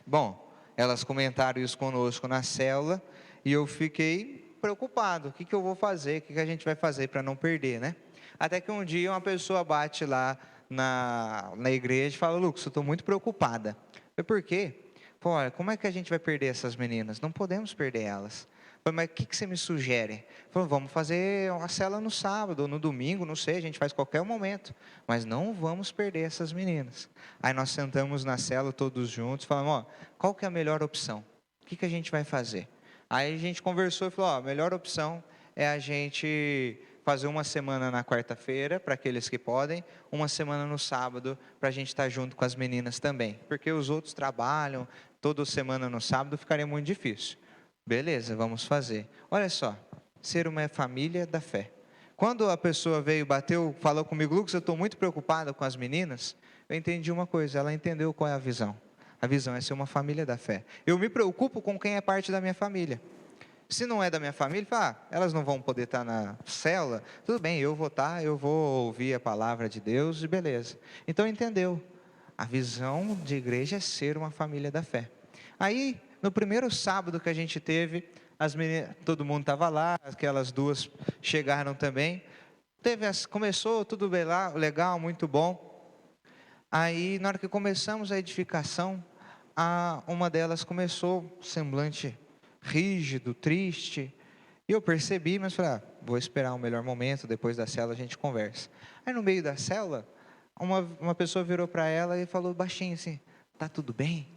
S1: Bom, elas comentaram isso conosco na célula, e eu fiquei preocupado, o que eu vou fazer, o que a gente vai fazer para não perder, né? Até que um dia uma pessoa bate lá na igreja e fala: Lucas, eu estou muito preocupada. Eu falei: por quê? Falou, olha, como é que a gente vai perder essas meninas? Não podemos perder elas. Falei, mas o que você me sugere? Falou, vamos fazer uma cela no sábado, ou no domingo, não sei, a gente faz qualquer momento. Mas não vamos perder essas meninas. Aí nós sentamos na cela todos juntos, falamos, ó, qual que é a melhor opção? O que a gente vai fazer? Aí a gente conversou e falou, ó, a melhor opção é a gente fazer uma semana na quarta-feira, para aqueles que podem, uma semana no sábado, para a gente estar junto com as meninas também. Porque os outros trabalham, toda semana no sábado ficaria muito difícil. Beleza, vamos fazer. Olha só, ser uma família da fé. Quando a pessoa veio, bateu, falou comigo, Lucas, eu estou muito preocupada com as meninas, eu entendi uma coisa, ela entendeu qual é a visão. A visão é ser uma família da fé. Eu me preocupo com quem é parte da minha família. Se não é da minha família, fala, elas não vão poder estar na célula, tudo bem, eu vou estar, eu vou ouvir a palavra de Deus e beleza. Então entendeu, a visão de igreja é ser uma família da fé. Aí, no primeiro sábado que a gente teve, as meninas, todo mundo estava lá, aquelas duas chegaram também, começou tudo legal, muito bom. Aí, na hora que começamos a edificação, uma delas começou semblante rígido, triste, e eu percebi, mas falei, vou esperar o melhor momento, depois da célula a gente conversa. Aí no meio da célula, uma pessoa virou para ela e falou baixinho assim, tá tudo bem?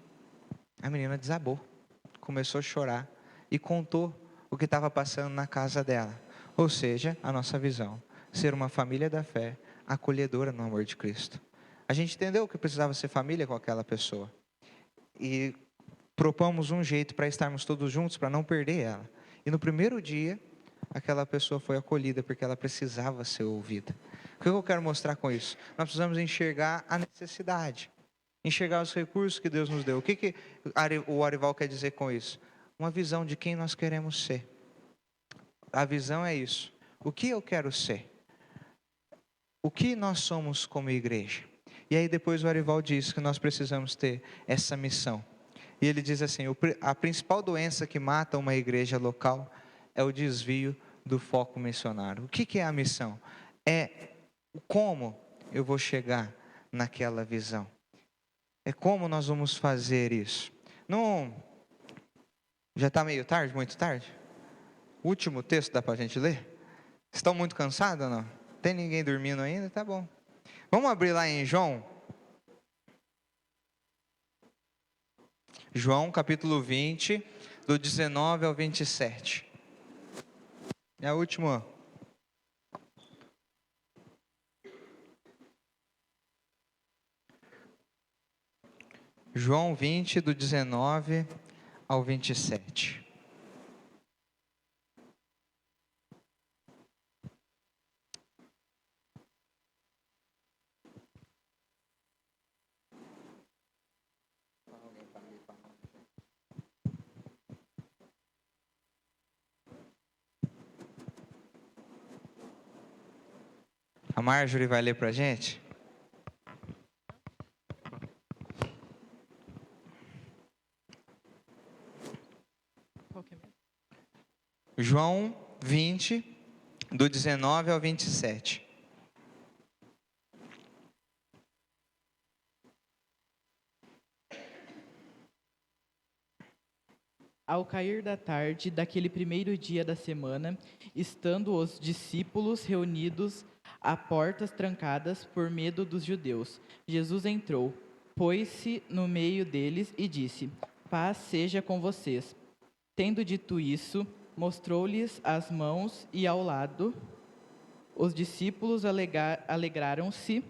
S1: A menina desabou, começou a chorar, e contou o que estava passando na casa dela, ou seja, a nossa visão, ser uma família da fé, acolhedora no amor de Cristo. A gente entendeu que precisava ser família com aquela pessoa, e propomos um jeito para estarmos todos juntos, para não perder ela. E no primeiro dia, aquela pessoa foi acolhida, porque ela precisava ser ouvida. O que eu quero mostrar com isso? Nós precisamos enxergar a necessidade, enxergar os recursos que Deus nos deu. O que o Arival quer dizer com isso? Uma visão de quem nós queremos ser. A visão é isso. O que eu quero ser? O que nós somos como igreja? E aí depois o Arival diz que nós precisamos ter essa missão. E ele diz assim, a principal doença que mata uma igreja local é o desvio do foco missionário. O que é a missão? É como eu vou chegar naquela visão. É como nós vamos fazer isso. Não, já está meio tarde, muito tarde? O último texto dá para a gente ler? Estão muito cansados ou não? Tem ninguém dormindo ainda? Tá bom. Vamos abrir lá em João capítulo 20, do 19 ao 27. É a última. João 20, do 19 ao 27. A Marjorie vai ler para a gente? João 20, do 19 ao 27.
S5: Ao cair da tarde daquele primeiro dia da semana, estando os discípulos reunidos a portas trancadas por medo dos judeus, Jesus entrou, pôs-se no meio deles e disse, paz seja com vocês. Tendo dito isso, mostrou-lhes as mãos e ao lado. Os discípulos alegraram-se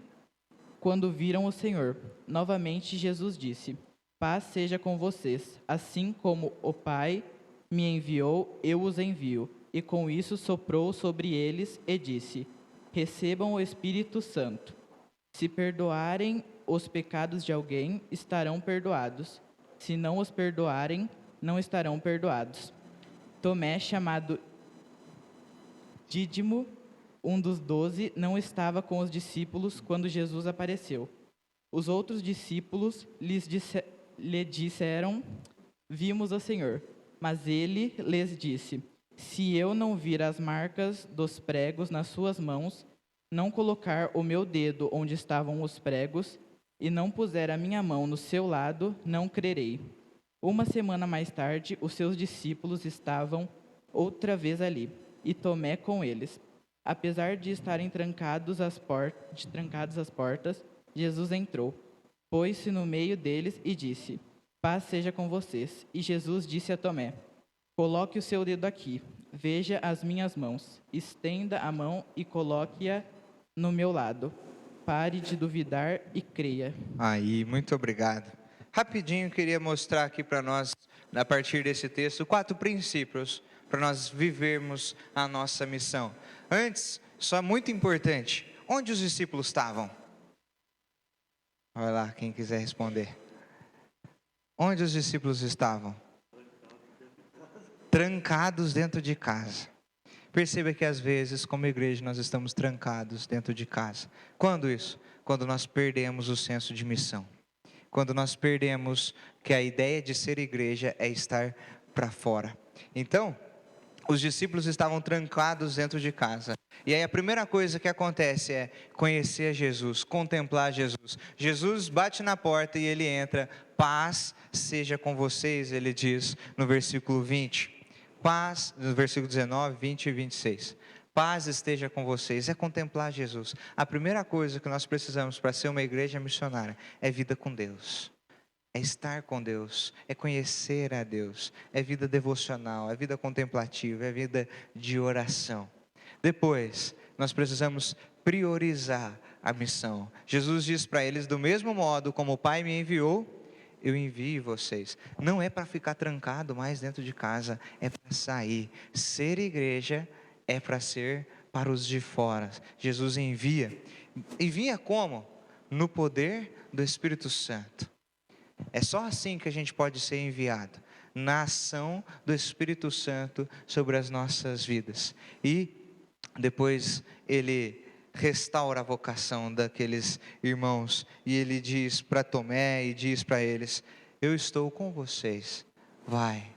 S5: quando viram o Senhor. Novamente Jesus disse, paz seja com vocês, assim como o Pai me enviou, eu os envio. E com isso soprou sobre eles e disse, recebam o Espírito Santo. Se perdoarem os pecados de alguém, estarão perdoados. Se não os perdoarem, não estarão perdoados. Tomé, chamado Dídimo, um dos 12, não estava com os discípulos quando Jesus apareceu. Os outros discípulos lhe disseram, vimos o Senhor. Mas ele lhes disse, se eu não vir as marcas dos pregos nas suas mãos, não colocar o meu dedo onde estavam os pregos, e não puser a minha mão no seu lado, não crerei. Uma semana mais tarde, os seus discípulos estavam outra vez ali, e Tomé com eles. Apesar de estarem trancadas as portas, Jesus entrou, pôs-se no meio deles e disse: Paz seja com vocês. E Jesus disse a Tomé: Coloque o seu dedo aqui, veja as minhas mãos, estenda a mão e coloque-a no meu lado. Pare de duvidar e creia.
S1: Aí, muito obrigado. Rapidinho, queria mostrar aqui para nós, a partir desse texto, 4 princípios para nós vivermos a nossa missão. Antes, só muito importante, onde os discípulos estavam? Vai lá, quem quiser responder. Onde os discípulos estavam? Trancados dentro de casa. Perceba que às vezes, como igreja, nós estamos trancados dentro de casa. Quando isso? Quando nós perdemos o senso de missão. Quando nós perdemos que a ideia de ser igreja é estar para fora. Então, os discípulos estavam trancados dentro de casa. E aí a primeira coisa que acontece é conhecer a Jesus, contemplar Jesus. Jesus bate na porta e ele entra. Paz seja com vocês, ele diz no versículo 20. Paz, no versículo 19, 20 e 26. Paz esteja com vocês, é contemplar Jesus. A primeira coisa que nós precisamos para ser uma igreja missionária é vida com Deus. É estar com Deus, é conhecer a Deus, é vida devocional, é vida contemplativa, é vida de oração. Depois, nós precisamos priorizar a missão. Jesus diz para eles: do mesmo modo como o Pai me enviou, eu envio vocês. Não é para ficar trancado mais dentro de casa, é para sair. Ser igreja é para ser para os de fora. Jesus envia. Envia como? No poder do Espírito Santo. É só assim que a gente pode ser enviado, na ação do Espírito Santo sobre as nossas vidas. E depois ele restaura a vocação daqueles irmãos, e ele diz para Tomé e diz para eles: eu estou com vocês, vai.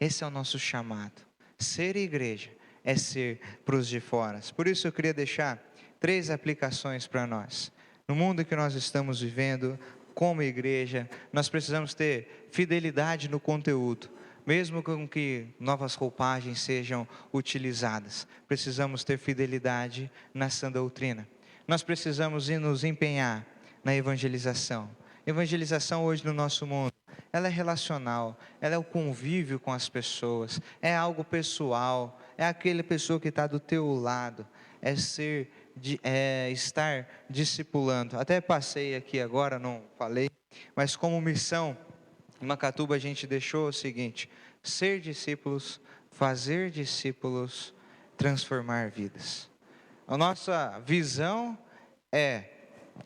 S1: Esse é o nosso chamado. Ser igreja é ser para os de fora. Por isso eu queria deixar 3 aplicações para nós. No mundo que nós estamos vivendo, como igreja, nós precisamos ter fidelidade no conteúdo. Mesmo com que novas roupagens sejam utilizadas, precisamos ter fidelidade na sã doutrina. Nós precisamos nos empenhar na evangelização. Evangelização hoje no nosso mundo, ela é relacional, ela é o convívio com as pessoas, é algo pessoal, é aquela pessoa que está do teu lado, é estar discipulando. Até passei aqui agora, não falei, mas como missão, em Macatuba a gente deixou o seguinte: ser discípulos, fazer discípulos, transformar vidas. A nossa visão é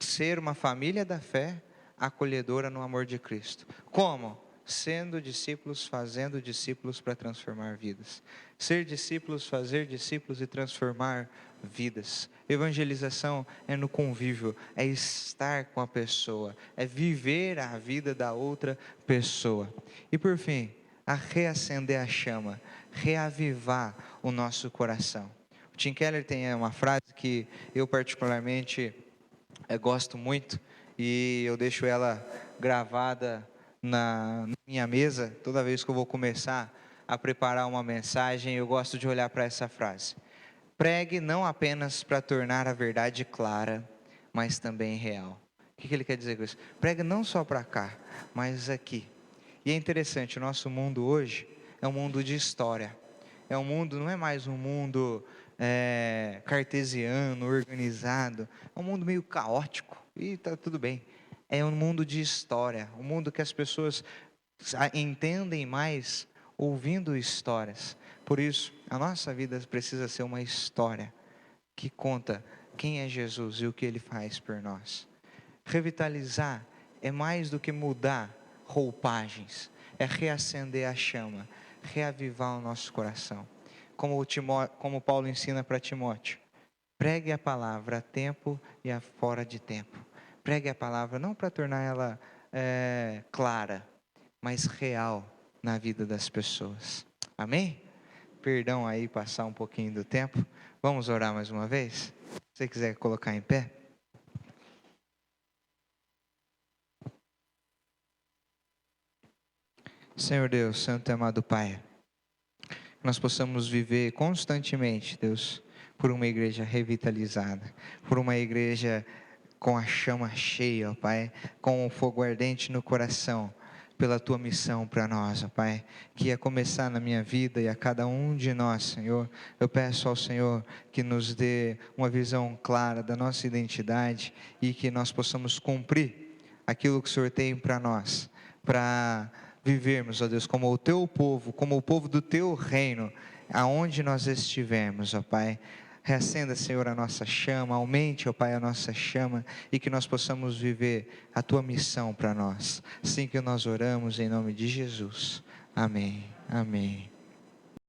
S1: ser uma família da fé, acolhedora no amor de Cristo. Como? Sendo discípulos, fazendo discípulos para transformar vidas. Ser discípulos, fazer discípulos e transformar vidas. Evangelização é no convívio, é estar com a pessoa, é viver a vida da outra pessoa. E por fim, a reacender a chama, reavivar o nosso coração. O Tim Keller tem uma frase que eu particularmente gosto muito, e eu deixo ela gravada na minha mesa. Toda vez que eu vou começar a preparar uma mensagem, eu gosto de olhar para essa frase: pregue não apenas para tornar a verdade clara, mas também real. O que ele quer dizer com isso? Pregue não só para cá, mas aqui. E é interessante, o nosso mundo hoje é um mundo de história. É um mundo, não é mais um mundo cartesiano, organizado. É um mundo meio caótico, e está tudo bem. É um mundo de história, um mundo que as pessoas entendem mais ouvindo histórias. Por isso, a nossa vida precisa ser uma história que conta quem é Jesus e o que Ele faz por nós. Revitalizar é mais do que mudar roupagens, é reacender a chama, reavivar o nosso coração. Como Paulo ensina para Timóteo: pregue a palavra a tempo e a fora de tempo. Pregue a palavra não para tornar ela clara, mas real na vida das pessoas. Amém? Perdão aí passar um pouquinho do tempo. Vamos orar mais uma vez? Se você quiser colocar em pé. Senhor Deus, Santo e amado Pai, que nós possamos viver constantemente, Deus, por uma igreja revitalizada, por uma igreja com a chama cheia, ó Pai, com o fogo ardente no coração, pela Tua missão para nós, ó Pai, que ia começar na minha vida e a cada um de nós, Senhor. Eu peço ao Senhor que nos dê uma visão clara da nossa identidade e que nós possamos cumprir aquilo que o Senhor tem para nós, para vivermos, ó Deus, como o Teu povo, como o povo do Teu reino, aonde nós estivermos, ó Pai. Reacenda, Senhor, a nossa chama, aumente, ó Pai, a nossa chama, e que nós possamos viver a Tua missão para nós. Assim que nós oramos em nome de Jesus. Amém. Amém.